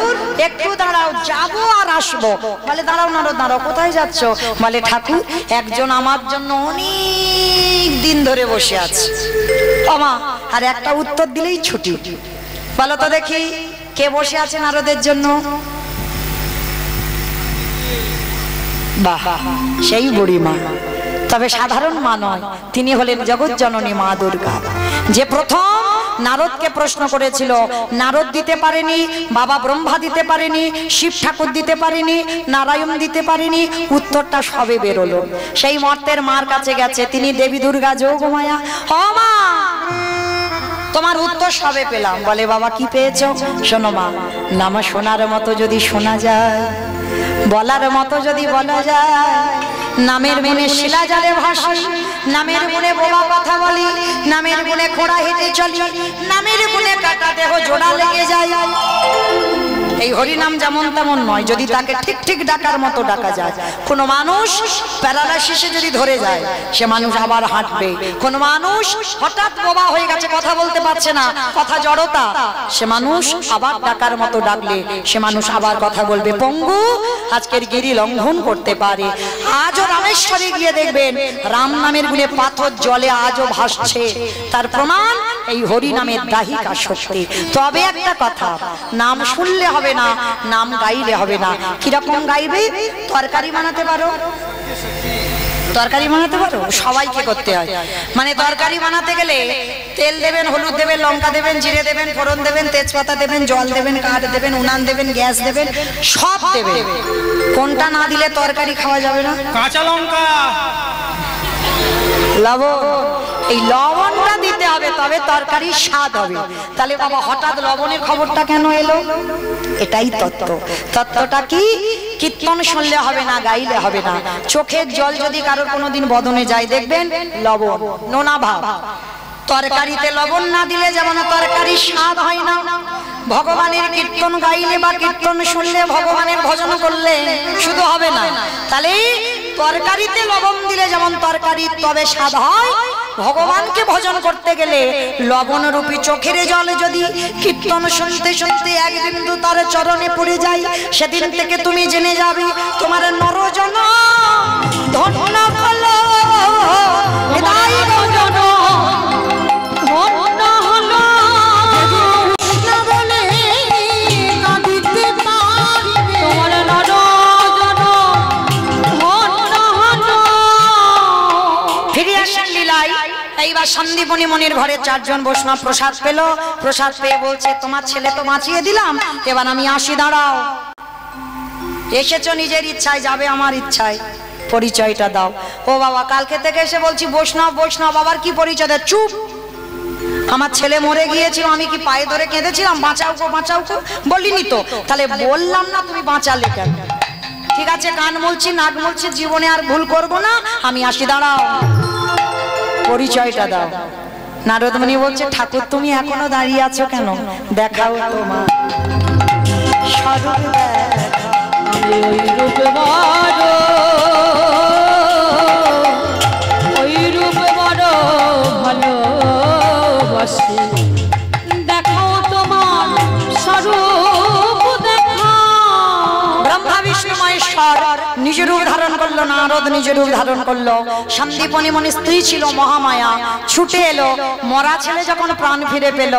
[SPEAKER 1] একটু দাঁড়াও, যাবো আর আসবো। বলে দাঁড়াও নারদ, দাঁড়াও, কোথায় যাচ্ছ? বলে ঠাকুর একজন আমার জন্য অনেক দিন ধরে বসে আছে। ওমা, আর একটা উত্তর দিলেই ছুটি। বলো তো দেখি কে বসে আছে নারদের জন্য? বাহ, সেই বুড়ি মা। তবে সাধারণ মা নয়, তিনি হলেন জগৎ জননী মা দুর্গা, যে প্রথম নারদকে প্রশ্ন করেছিল। নারদ দিতে পারেনি, বাবা ব্রহ্মা দিতে পারেনি, শিব ঠাকুর দিতে পারেনি, নারায়ণ দিতে পারেনি, উত্তরটা সবে বেরোলো। সেই মর্তের মার কাছে গেছে, তিনি দেবী দুর্গা যোগমায়া। ও মা, তোমার উত্তর সবে পেলাম। বলে বাবা কি পেয়েছো? শোনো মা, নাম শোনার মতো যদি শোনা যায়, বলার মতো যদি বলা যায়, নামের গুণে শিলা জলে ভাসি, নামের গুণে বোবা কথা বলি, নামের গুণে খোঁড়া হেঁটে চলি, নামের গুণে কাটা দেহ জোড়া লেগে যায়। এই হরিনাম যেমন তেমন নয়, যদি তাকে ঠিক ঠিক ডাকার মতো ডাকা যায়। কোনো মানুষ প্যারালাইসিসে যদি ধরে যায়, সে মানুষ আবার হাঁটবে। কোন মানুষ হঠাৎ বোবা হয়ে গেছে, কথা বলতে পারছে না, কথা জড়তা, সে মানুষ আবার ডাকার মতো ডাকলে সে মানুষ আবার কথা বলবে। পঙ্গু আজকের গিরি লঙ্ঘন করতে পারে। আজও রামেশ্বরে গিয়ে দেখবেন রাম নামের গুণে পাথর জলে আজও ভাসছে। তার প্রমাণ এই হরি নামের দাহিকা শক্তি। তবে একটা কথা, নাম শুনলে হবে না, নাম গাইলে হবে না। কিরকম গাইবে? তরকারি বানাতে পারো? তরকারি বানাতে পারো? সবাইকে করতে হয়। মানে তরকারি বানাতে গেলে তেল দেবেন, হলুদ দেবেন, লঙ্কা দেবেন, জিরে দেবেন, ফোড়ন দেবেন, তেজপাতা দেবেন, জল দেবেন, কাঠ দেবেন, উনান দেবেন, গ্যাস দেবেন, সব দেবেন। কোনটা না দিলে তরকারি খাওয়া যাবে না?
[SPEAKER 2] কাঁচা লঙ্কা,
[SPEAKER 1] লবণ। এই লবণটা দিতে হবে, তবে তরকারির স্বাদ হবে। তাহলে বাবা হঠাৎ লবণের খবরটা কেন এলো? এটাই তত্ত্ব। তত্ত্বটা কি? কীর্তন শুনলে হবে না, গাইলে হবে না। চোখের জল যদি কারোর কোনোদিন বদনে যায়, দেখবেন লবণ, নোনা ভাব। তরকারিতে লবণ না দিলে যেমন তরকারির স্বাদ হয় না, ভগবানের কীর্তন গাইলে বা কীর্তন শুনলে, ভগবানের ভজন করলে শুধু হবে না। তাহলে তরকারিতে লবণ দিলে যেমন তরকারি তবে স্বাদ হয়, ভগবানকে ভজন করতে গেলে লবণ রূপী চোখের জল যদি কীর্তন শুনতে শুনতে এক বিন্দু তার চরণে পড়ে যায়, সেদিন থেকে তুমি জেনে যাবে তোমার নরজন ধন্য হলো। এইবার সন্দীপনী মনির ঘরে 4 জন বৈষ্ণব প্রসাদ পেল। প্রসাদ পেয়ে বলছে তোমার ছেলে তো বাঁচিয়ে দিলাম, এবার আমি আসি, দাঁড়াও। এসেছো নিজের ইচ্ছায়, যাবে আমার ইচ্ছায়, পরিচয়টা দাও। ও বাবা, কালকে থেকে এসে বলছি বৈষ্ণব বৈষ্ণব, আবার কি পরিচয় দেয়? চুপ, আমার ছেলে মরে গিয়েছিল, আমি কি পায়ে ধরে কেঁদেছিলাম বাঁচাও গো বাঁচাও গো? বলিনি তো। তাহলে বললাম না, তুমি বাঁচালে কেন? ঠিক আছে, কান বলছি, নাক বলছি, জীবনে আর ভুল করবো না, আমি আসি, দাঁড়াও, পরিচয়টা দাও। নারদ মুনি বলছে ঠাকুর তুমি এখনো দাঁড়িয়ে আছো কেন? দেখাও তোমার স্বরূপ দেখা।
[SPEAKER 3] আমি ওই রূপ বড়, ওই রূপ বড় ভালোবাসি। দেখাও তোমার স্বরূপ দেখাও।
[SPEAKER 1] ব্রহ্মা বিষ্ণু মহেশ্বর নিজ রূপ ধারণ করলো, নারদ নিজ রূপ ধারণ করলো। সন্দীপনী মনি স্ত্রী ছিল মহামায়া, ছুটে এলো। মরা ছেলে যখন প্রাণ ফিরে পেল,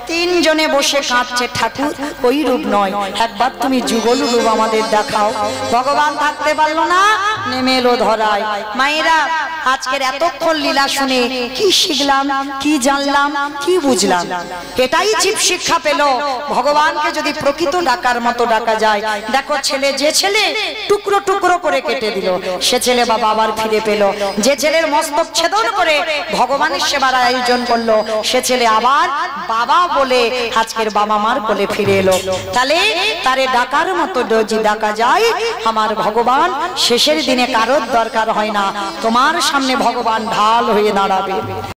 [SPEAKER 1] তিনজনে বসে কাঁদছে, ঠাকুর ওই রূপ নয়, একবার তুমি যুগল রূপ আমাদের দেখাও। ভগবান থাকতে পারলো না, নেমে এলো ধরায়। মায়েরা আজকের এতক্ষণ লীলা শুনে কি শিখলাম, কি জানলাম, কি বুঝলাম? এটাই জীব শিক্ষা পেল, ভগবানকে যদি প্রকৃত ডাকার মতো ডাকা যায়। দেখো ছেলে, যে ছেলে টুকরো টুকরো করে কেটে দিল, সে ছেলে বাবা আবার ফিরে পেল। যে ছেলের মস্তক ছেদন করে ভগবানের সেবার আয়োজন করলো, সে ছেলে আবার বাবা বলে আজকের বাবা মার কোলে ফিরে এলো। তাহলে তারে ডাকার মতো যদি ডাকা যায়, আমার ভগবান শেষের দিনে কারোর দরকার হয় না, তোমার সামনে ভগবান ঢাল হয়ে দাঁড়াবে।